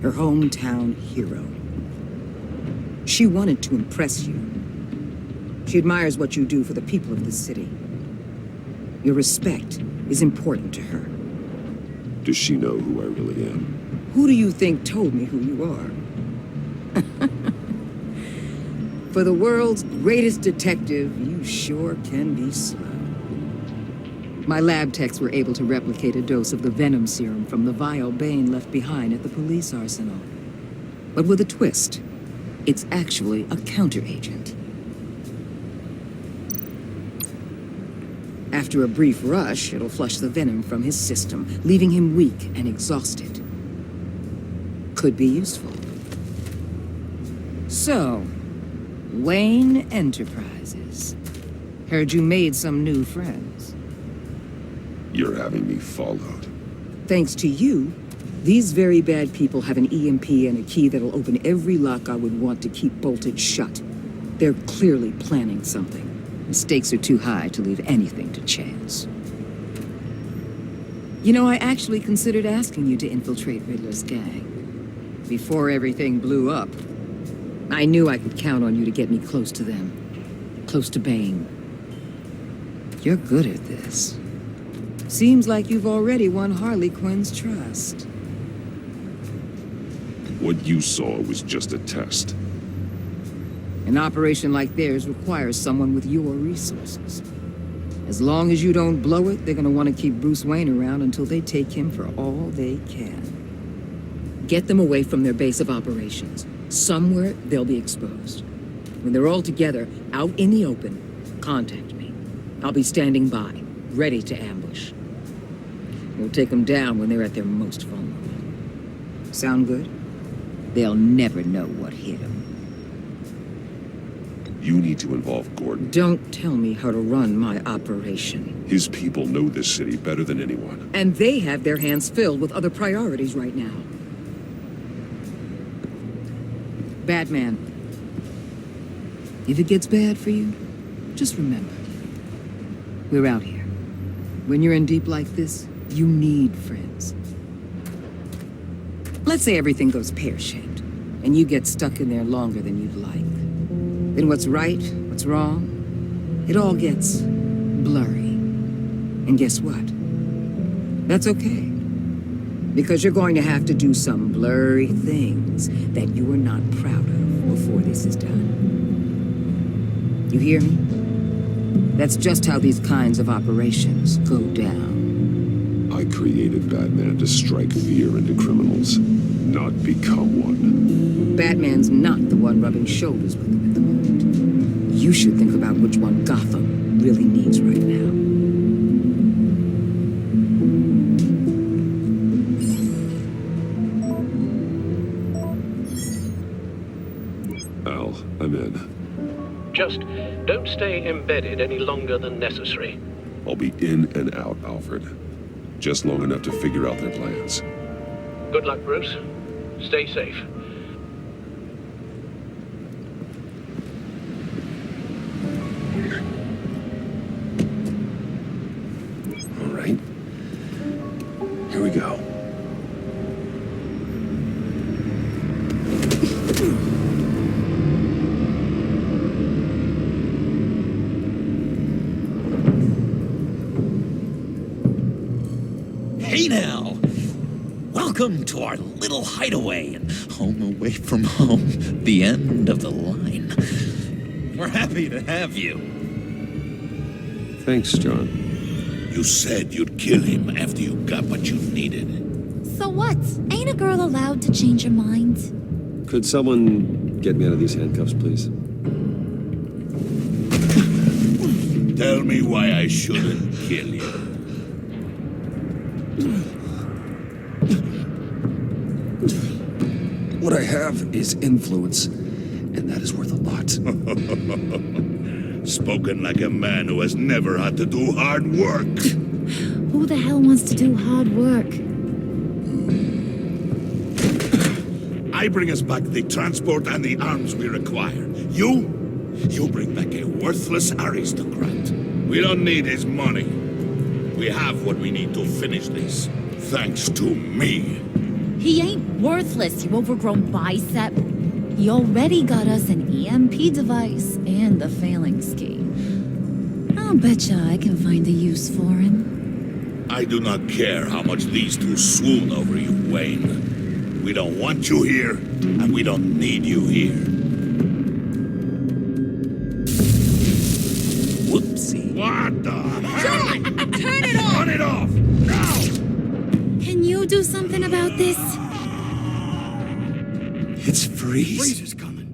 Her hometown hero. She wanted to impress you. She admires what you do for the people of this city. Your respect is important to her. Does she know who I really am? Who do you think told me who you are? For the world's greatest detective, you sure can be slow. My lab techs were able to replicate a dose of the venom serum from the vial Bane left behind at the police arsenal. But with a twist. It's actually a counteragent. After a brief rush, it'll flush the venom from his system, leaving him weak and exhausted. Could be useful. So, Wayne Enterprises. Heard you made some new friends. You're having me followed. Thanks to you, these very bad people have an EMP and a key that'll open every lock I would want to keep bolted shut. They're clearly planning something. The stakes are too high to leave anything to chance. You know, I actually considered asking you to infiltrate Riddler's gang. Before everything blew up. I knew I could count on you to get me close to them. Close to Bane. You're good at this. Seems like you've already won Harley Quinn's trust. What you saw was just a test. An operation like theirs requires someone with your resources. As long as you don't blow it, they're gonna want to keep Bruce Wayne around until they take him for all they can. Get them away from their base of operations. Somewhere they'll be exposed. When they're all together, out in the open, contact me. I'll be standing by, ready to ambush. We'll take them down when they're at their most vulnerable. Sound good? They'll never know what hit them. You need to involve Gordon. Don't tell me how to run my operation. His people know this city better than anyone. And they have their hands filled with other priorities right now. Batman, if it gets bad for you, just remember, we're out here. When you're in deep like this, you need friends. Let's say everything goes pear-shaped, and you get stuck in there longer than you'd like. Then what's right, what's wrong, it all gets blurry. And guess what? That's okay. Because you're going to have to do some blurry things that you are not proud of before this is done. You hear me? That's just how these kinds of operations go down. I created Batman to strike fear into criminals, not become one. Batman's not the one rubbing shoulders with them at the moment. You should think about which one Gotham really needs right now. Al, I'm in. Just don't stay embedded any longer than necessary. I'll be in and out, Alfred. Just long enough to figure out their plans. Good luck, Bruce. Stay safe. All right. Here we go. Hey now! Welcome to our little hideaway and home away from home, the end of the line. We're happy to have you. Thanks, John. You said you'd kill him after you got what you needed. So what? Ain't a girl allowed to change her mind? Could someone get me out of these handcuffs, please? Tell me why I shouldn't kill you. What I have is influence, and that is worth a lot. Spoken like a man who has never had to do hard work. Who the hell wants to do hard work? I bring us back the transport and the arms we require. You bring back a worthless aristocrat. We don't need his money. We have what we need to finish this, thanks to me. He ain't worthless, you overgrown bicep. He already got us an EMP device and the phalanx key. I'll betcha I can find a use for him. I do not care how much these two swoon over you, Wayne. We don't want you here, and we don't need you here. Whoopsie. What the hell? Turn it off! Turn it off! Now! Can you do something about this? It's Freeze. Freeze is coming.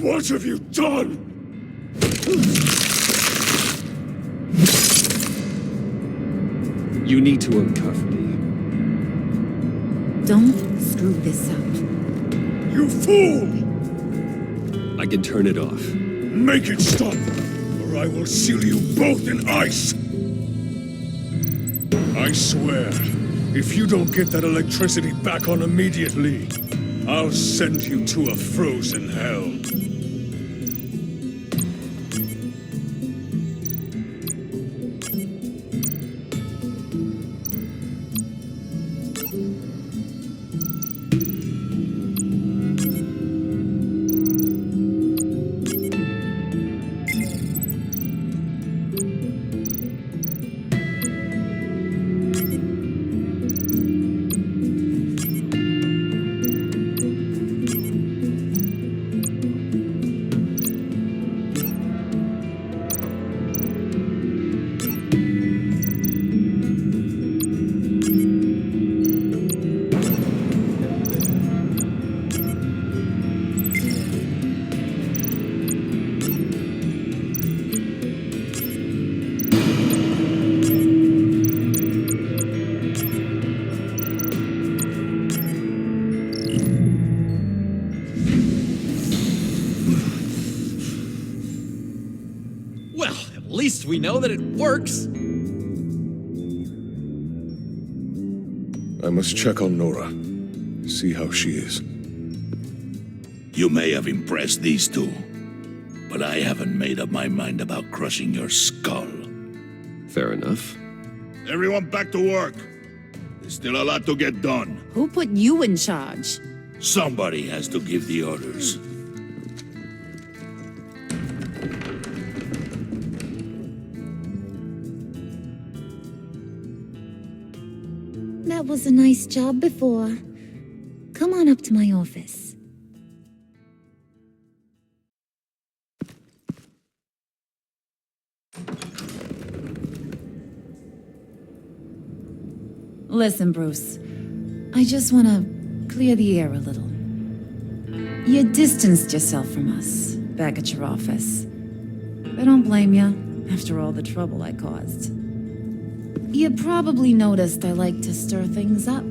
What have you done? You need to uncuff me. Don't screw this up. You fool! I can turn it off. Make it stop, or I will seal you both in ice! I swear, if you don't get that electricity back on immediately, I'll send you to a frozen hell. At least we know that it works. I must check on Nora. See how she is. You may have impressed these two, but I haven't made up my mind about crushing your skull. Fair enough. Everyone back to work. There's still a lot to get done. Who put you in charge? Somebody has to give the orders. That was a nice job before. Come on up to my office. Listen, Bruce. I just want to clear the air a little. You distanced yourself from us back at your office. I don't blame you, after all the trouble I caused. You probably noticed I like to stir things up.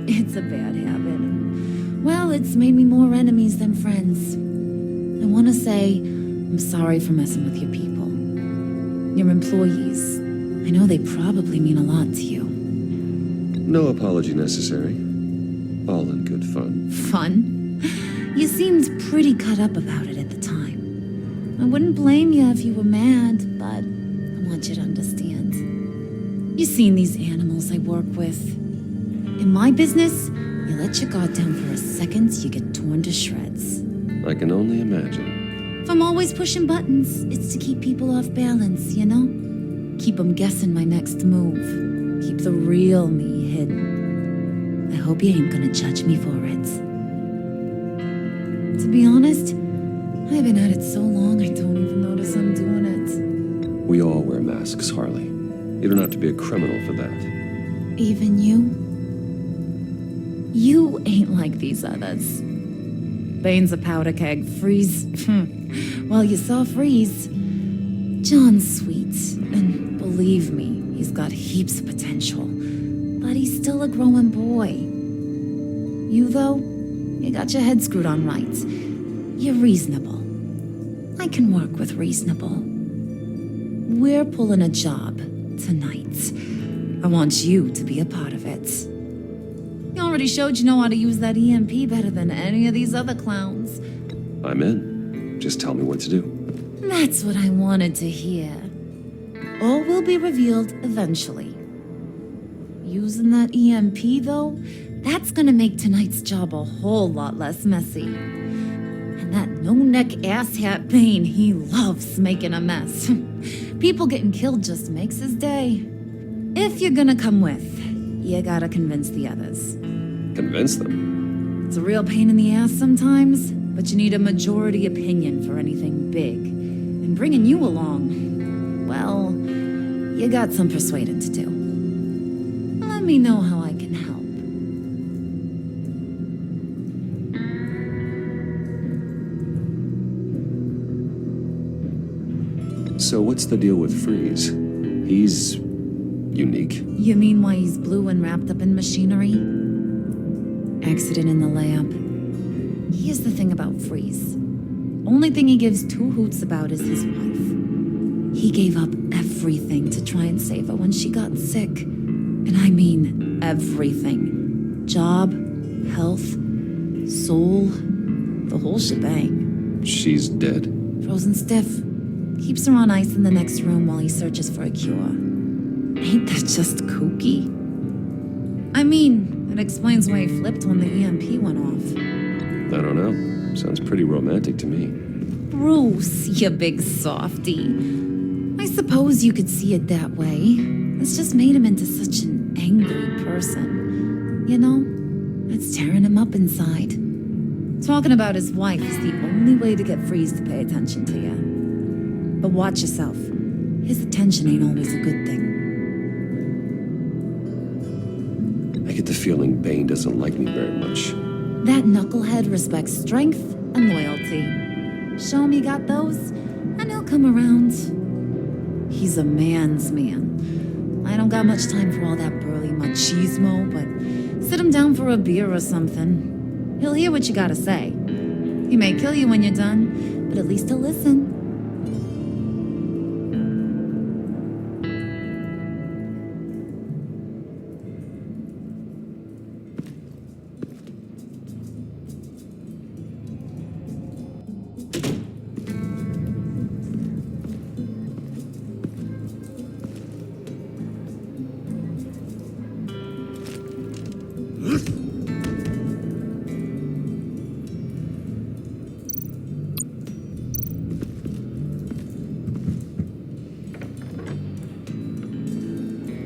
It's a bad habit. Well, it's made me more enemies than friends. I want to say I'm sorry for messing with your people. Your employees. I know they probably mean a lot to you. No apology necessary. All in good fun. Fun? You seemed pretty cut up about it at the time. I wouldn't blame you if you were mad, but I want you to understand. You've seen these animals I work with. In my business, you let your guard down for a second, you get torn to shreds. I can only imagine. If I'm always pushing buttons, it's to keep people off balance, you know? Keep them guessing my next move. Keep the real me hidden. I hope you ain't gonna judge me for it. To be honest, I've been at it so long I don't even notice I'm doing it. We all wear masks, Harley. You don't have to be a criminal for that. Even you? You ain't like these others. Bane's a powder keg. Freeze. Well, you saw Freeze. John's sweet, and believe me, he's got heaps of potential. But he's still a growing boy. You, though, you got your head screwed on right. You're reasonable. I can work with reasonable. We're pulling a job tonight. I want you to be a part of it. You already showed you know how to use that EMP better than any of these other clowns. I'm in. Just tell me what to do. That's what I wanted to hear. All will be revealed eventually. Using that EMP, though, that's gonna make tonight's job a whole lot less messy. And that no-neck asshat Bane, he loves making a mess. People getting killed just makes his day. If you're gonna come with, you gotta convince the others. Convince them? It's a real pain in the ass sometimes, but you need a majority opinion for anything big. And bringing you along, well, you got some persuading to do. Let me know how I can help. So what's the deal with Freeze? He's unique. You mean why he's blue and wrapped up in machinery? Accident in the lab. Here's the thing about Freeze. Only thing he gives two hoots about is his wife. He gave up everything to try and save her when she got sick. And I mean everything. Job, health, soul, the whole shebang. She's dead? Frozen stiff. Keeps her on ice in the next room while he searches for a cure. Ain't that just kooky? I mean, it explains why he flipped when the EMP went off. I don't know. Sounds pretty romantic to me. Bruce, you big softy. I suppose you could see it that way. It's just made him into such an angry person. You know, it's tearing him up inside. Talking about his wife is the only way to get Freeze to pay attention to you. But watch yourself. His attention ain't always a good thing. I get the feeling Bane doesn't like me very much. That knucklehead respects strength and loyalty. Show him you got those, and he'll come around. He's a man's man. I don't got much time for all that burly machismo, but sit him down for a beer or something. He'll hear what you gotta say. He may kill you when you're done, but at least he'll listen.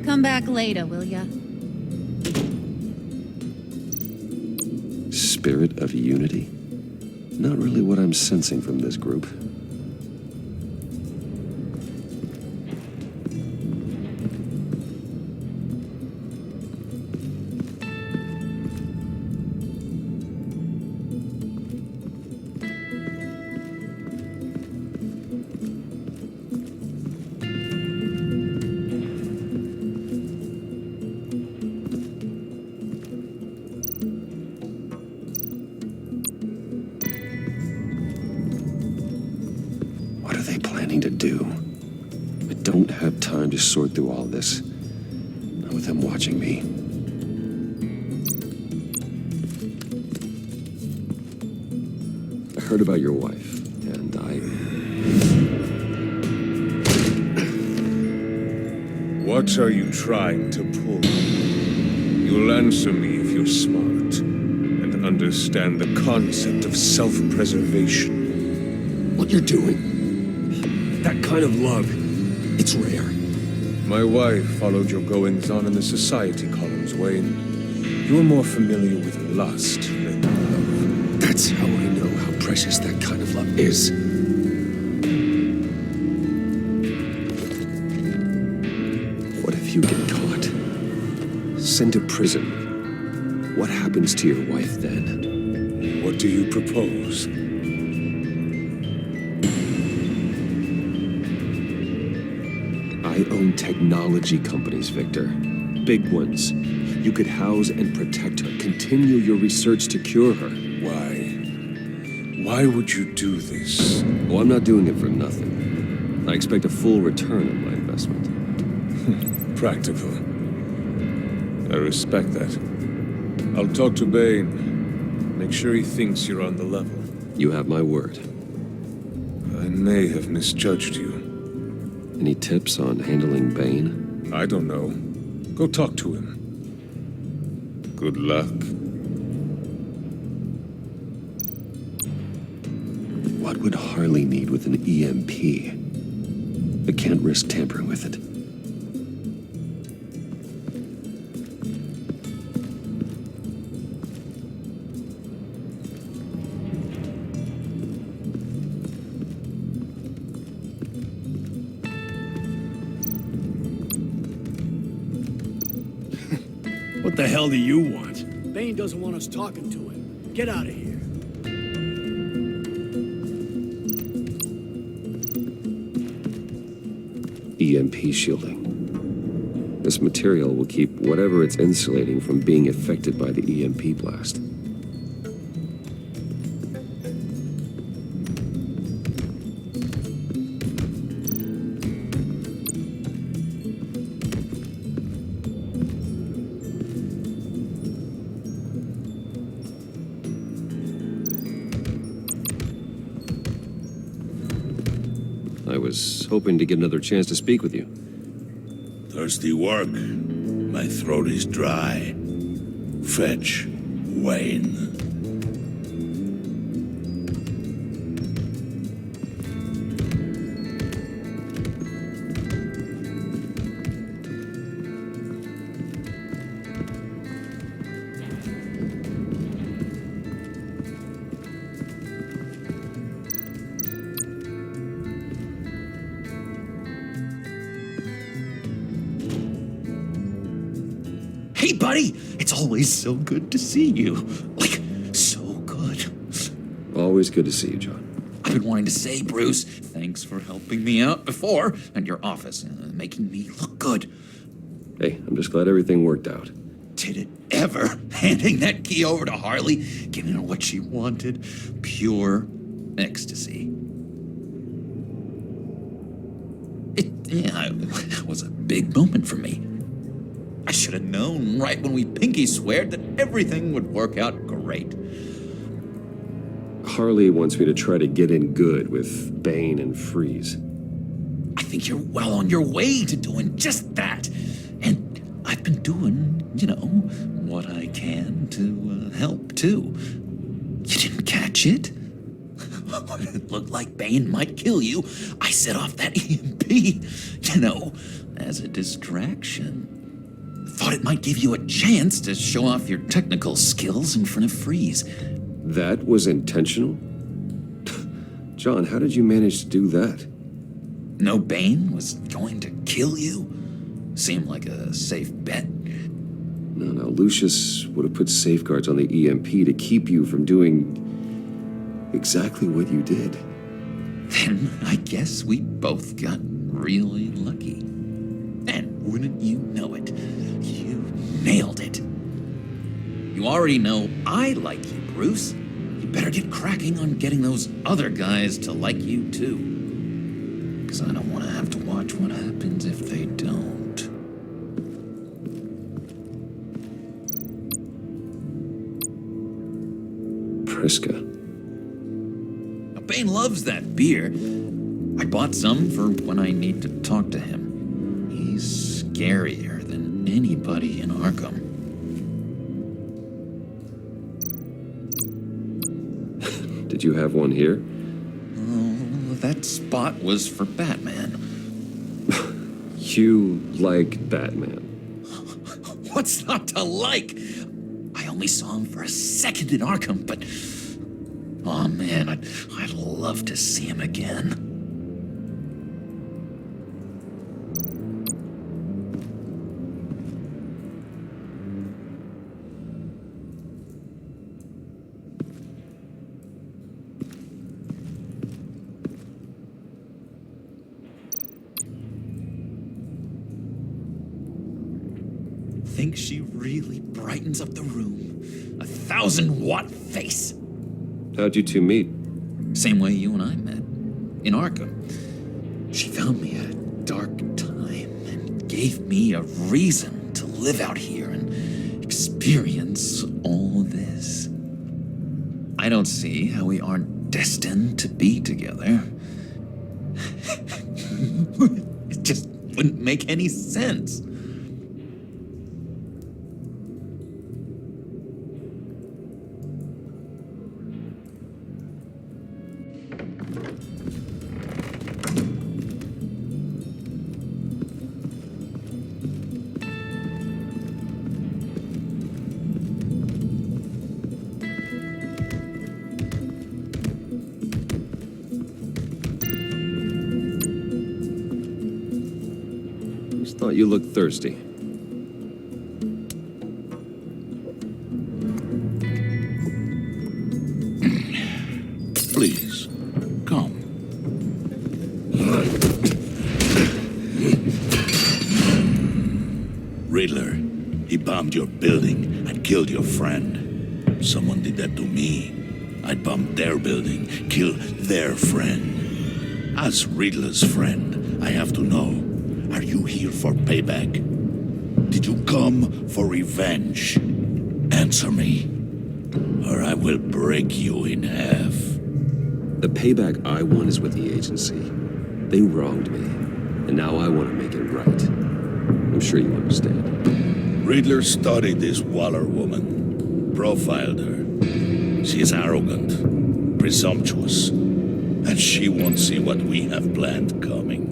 Come back later, will ya? spirit of unity? Not really what I'm sensing from this group. What are they planning to do? I don't have time to sort through all this. Not with them watching me. I heard about your wife, and What are you trying to pull? You'll answer me if you're smart and understand the concept of self-preservation. What you're doing? That kind of love, it's rare. My wife followed your goings-on in the society columns, Wayne. You're more familiar with lust than love. That's how I know how precious that kind of love is. What if you get caught? Sent to prison? What happens to your wife then? What do you propose? I own technology companies, Victor. Big ones. You could house and protect her. Continue your research to cure her. Why? Why would you do this? Well, I'm not doing it for nothing. I expect a full return on my investment. Practical. I respect that. I'll talk to Bane. Make sure he thinks you're on the level. You have my word. I may have misjudged you. Any tips on handling Bane? I don't know. Go talk to him. Good luck. What would Harley need with an EMP? I can't risk tampering with it. What the hell do you want? Bane doesn't want us talking to him. Get out of here. EMP shielding. This material will keep whatever it's insulating from being affected by the EMP blast. I was hoping to get another chance to speak with you. Thirsty work. My throat is dry. Fetch, Wayne. Hey, buddy! It's always so good to see you. Like, so good. Always good to see you, John. I've been wanting to say, Bruce, thanks for helping me out before, and your office, making me look good. Hey, I'm just glad everything worked out. Did it ever? Handing that key over to Harley, giving her what she wanted. Pure ecstasy. It was a big moment for me. I should have known right when we pinky sweared that everything would work out great. Harley wants me to try to get in good with Bane and Freeze. I think you're well on your way to doing just that. And I've been doing, what I can to help, too. You didn't catch it? When it looked like Bane might kill you, I set off that EMP, as a distraction. Thought it might give you a chance to show off your technical skills in front of Freeze. That was intentional? John, how did you manage to do that? No Bane was going to kill you? Seemed like a safe bet. No, Lucius would have put safeguards on the EMP to keep you from doing exactly what you did. Then I guess we both got really lucky. And wouldn't you know it, you nailed it. You already know I like you, Bruce. You better get cracking on getting those other guys to like you too. Because I don't want to have to watch what happens if they don't. Priska. Bane loves that beer. I bought some for when I need to talk to him. He's scarier than anybody in Arkham. Did you have one here? Oh, that spot was for Batman. You like Batman? What's not to like? I only saw him for a second in Arkham, but... oh man, I'd love to see him again. Think she really brightens up the room. 1,000-watt face. How'd you two meet? Same way you and I met. In Arkham. She found me at a dark time and gave me a reason to live out here and experience all this. I don't see how we aren't destined to be together. It just wouldn't make any sense. Thought you looked thirsty. Please, come. Riddler, he bombed your building and killed your friend. Someone did that to me. I'd bomb their building, kill their friend. As Riddler's friend, I have to know. Are you here for payback? Did you come for revenge? Answer me, or I will break you in half. The payback I want is with the agency. They wronged me, and now I want to make it right. I'm sure you understand. Riddler studied this Waller woman, profiled her. She is arrogant, presumptuous, and she won't see what we have planned coming.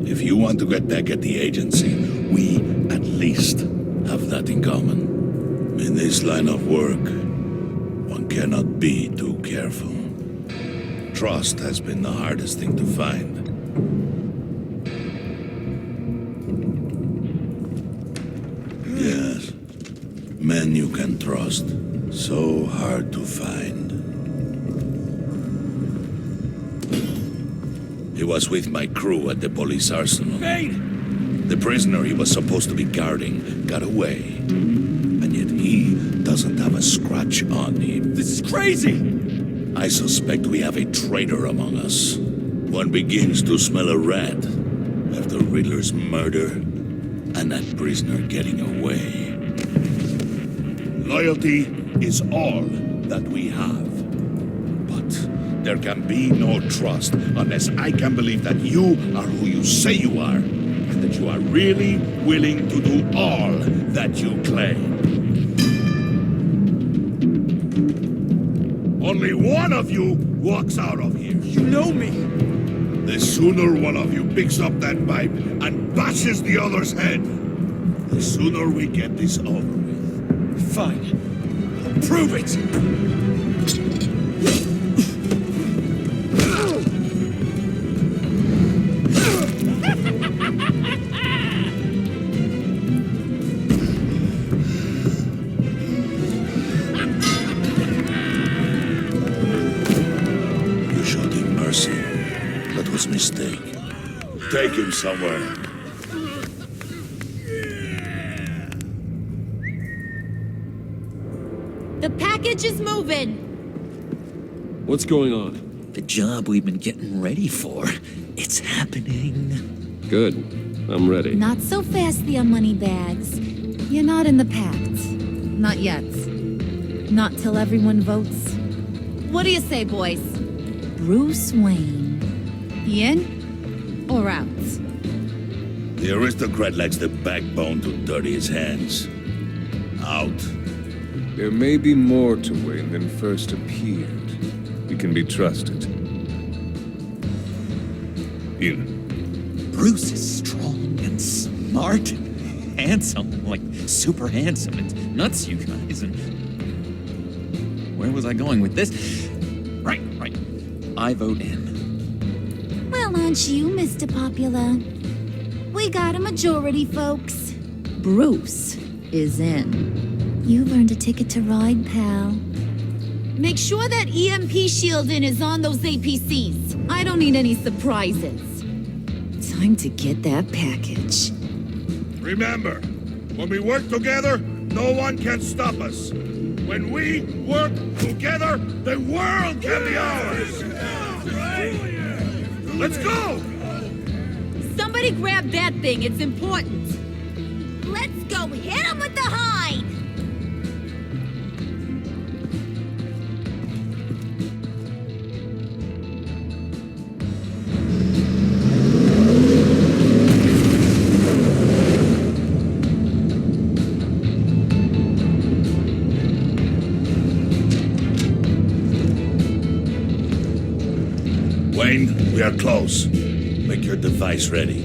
If you want to get back at the agency, we at least have that in common. In this line of work, one cannot be too careful. Trust has been the hardest thing to find. Yes, men you can trust. So hard to find. He was with my crew at the police arsenal. Bane! The prisoner he was supposed to be guarding got away. And yet he doesn't have a scratch on him. This is crazy! I suspect we have a traitor among us. One begins to smell a rat after Riddler's murder and that prisoner getting away. Loyalty is all that we have. There can be no trust unless I can believe that you are who you say you are, and that you are really willing to do all that you claim. Only one of you walks out of here. You know me. The sooner one of you picks up that pipe and bashes the other's head, The sooner we get this over with. Fine. Prove it! You showed him mercy. That was a mistake. Take him somewhere. The package is moving. What's going on? The job we've been getting ready for. It's happening. Good. I'm ready. Not so fast, the money bags. You're not in the Pact. Not yet. Not till everyone votes. What do you say, boys? Bruce Wayne. He in or out? The aristocrat lacks the backbone to dirty his hands. Out. There may be more to Wayne than first appeared. He can be trusted. In. Bruce is strong and smart and handsome. Like, super handsome. It's nuts, you guys. And where was I going with this? Right. I vote in. Well, aren't you, Mr. Popular? We got a majority, folks. Bruce is in. You've earned a ticket to ride, pal. Make sure that EMP shielding is on those APCs. I don't need any surprises. Time to get that package. Remember, when we work together, no one can stop us. When we work together, the world can be ours. Let's go! Somebody grab that thing. It's important. Let's go hit him with the hide! Wayne, we are close. Make your device ready.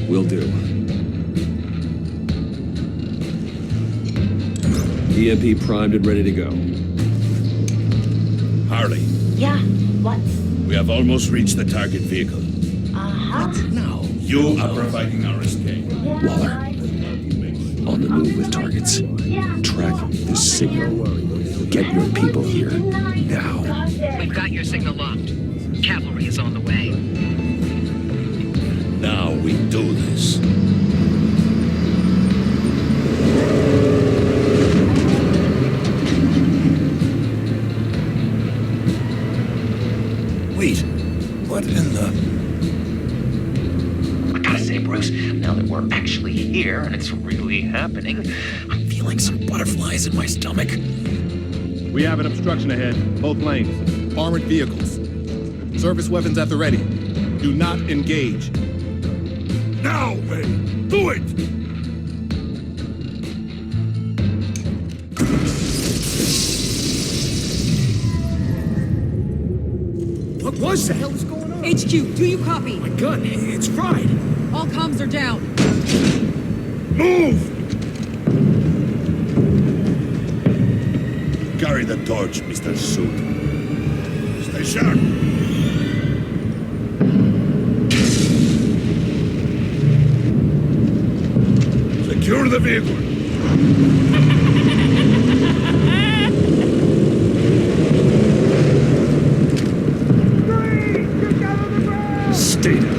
Will do. EMP primed and ready to go. Harley, Yeah, what? we have almost reached the target vehicle. Uh-huh. Now, you are providing our escape. Waller. On the move with targets. Track this signal. Get your people here. Now. We've got your signal locked. Cavalry is on the way. Now we do this. Wait, what in the... I gotta say, Bruce, now that we're actually here and it's really happening, I'm feeling some butterflies in my stomach. We have an obstruction ahead, both lanes. Armored vehicles. Service weapons at the ready. Do not engage. Now, Wayne! Do it! What was that? What the hell is going on? HQ, do you copy? My gun, it's fried. All comms are down. Move! Carry the torch, Mr. Suit. Stay sharp. Secure the vehicle. Stay down.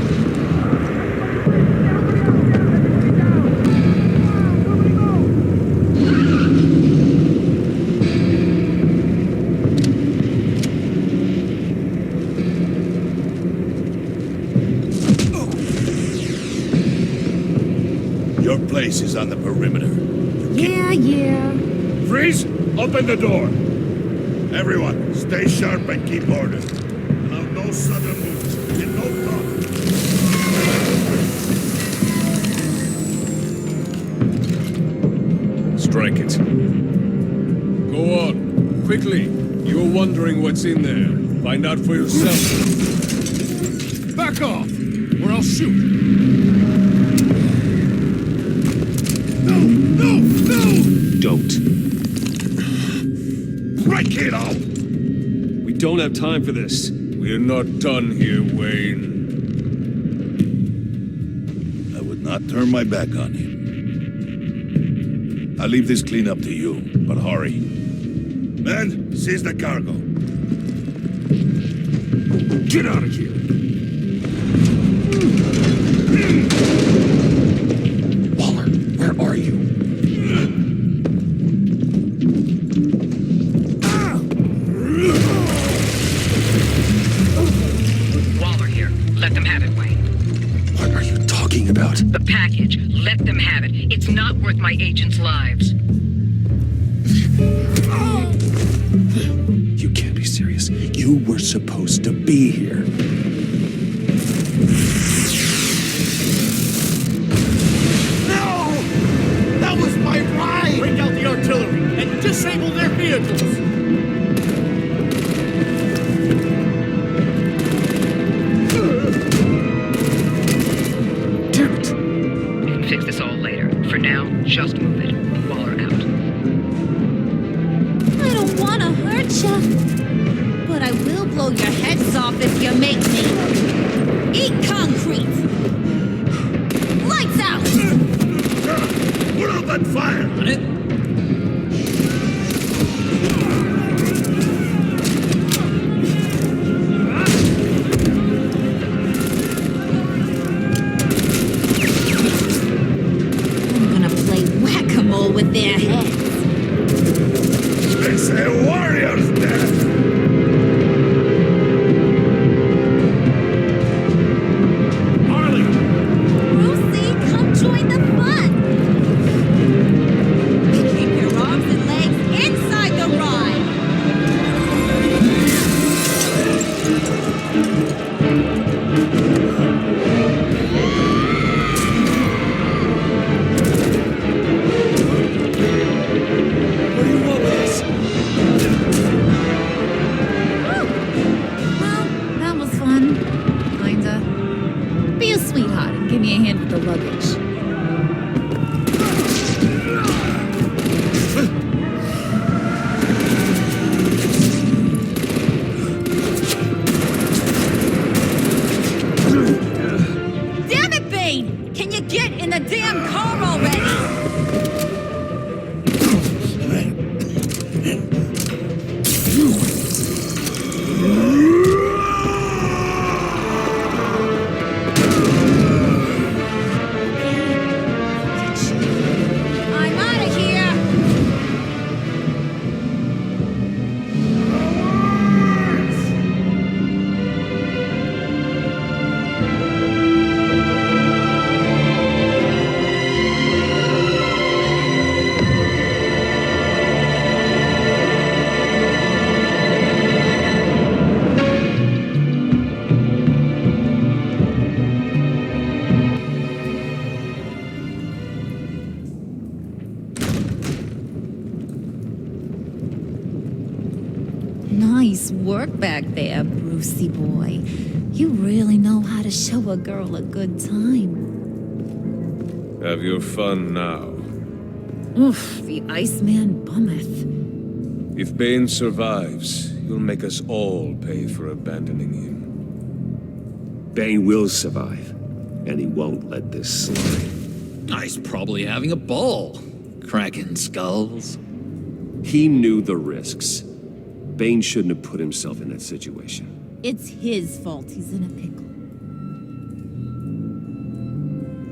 Your place is on the perimeter. Yeah. Freeze! Open the door. Everyone, stay sharp and keep order. Allow no sudden moves. And no talk. Strike it. Go on. Quickly. You're wondering what's in there. Find out for yourself. Back off, or I'll shoot. No! don't. Break it up! We don't have time for this. We're not done here, Wayne. I would not turn my back on him. I'll leave this cleanup to you, but hurry. Men, seize the cargo. Get out of here! Waller, where are you? Waller here. Let them have it, Wayne. What are you talking about? The package. Let them have it. It's not worth my agents' lives. You can't be serious. You were supposed to be here. No! That was my ride! Bring out the artillery and disable their vehicles! Damn it! We can fix this all later. For now, just move it. Waller out. I don't want to hurt ya, but I will blow your heads off if you make me. Eat concrete! Lights out! Put up that fire! On it? I'm gonna play whack-a-mole with their heads. They say warrior's death! Brucey, come join the fun! Keep your arms and legs inside the ride! What do you want with us? Well, that was fun. Kinda. Be a sweetheart and give me a hand with the luggage. Damn it, Bane! Can you get in the damn car already? I'm out of here! Nice work back there, Brucey boy. You really know how to show a girl a good time. Have your fun now. Oof, the Iceman bummeth. If Bane survives, you'll make us all pay for abandoning him. Bane will survive, and he won't let this slide. He's probably having a ball. Cracking skulls. He knew the risks. Bane shouldn't have put himself in that situation. It's his fault he's in a pickle.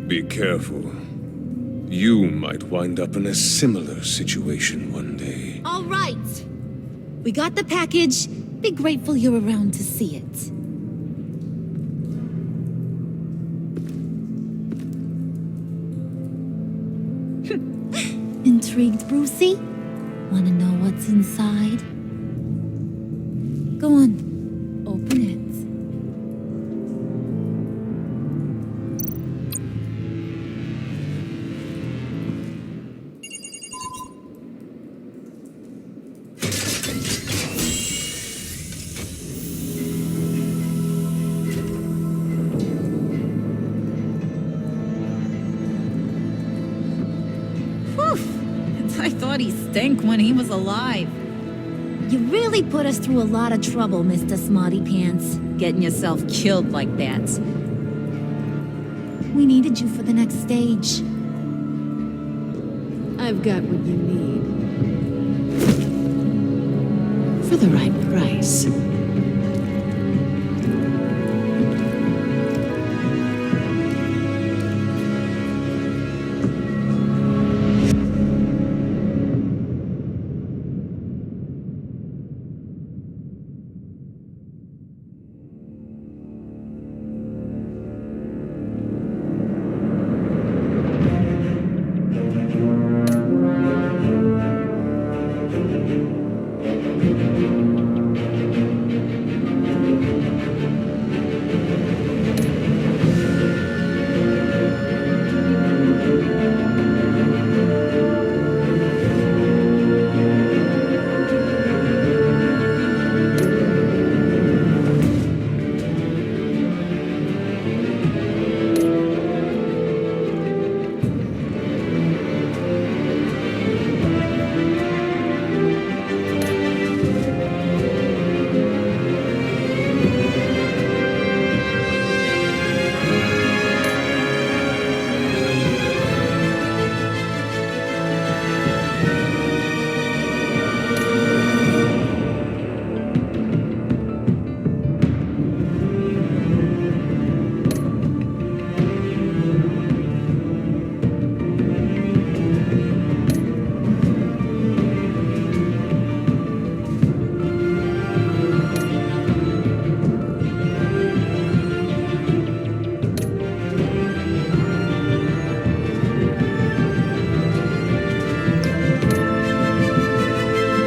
Be careful. You might wind up in a similar situation one day. All right. We got the package. Be grateful you're around to see it. Intrigued, Brucey? Wanna know what's inside? Go on. Open it. I thought he stank when he was alive. You really put us through a lot of trouble, Mr. Smarty Pants. Getting yourself killed like that. We needed you for the next stage. I've got what you need. For the right price.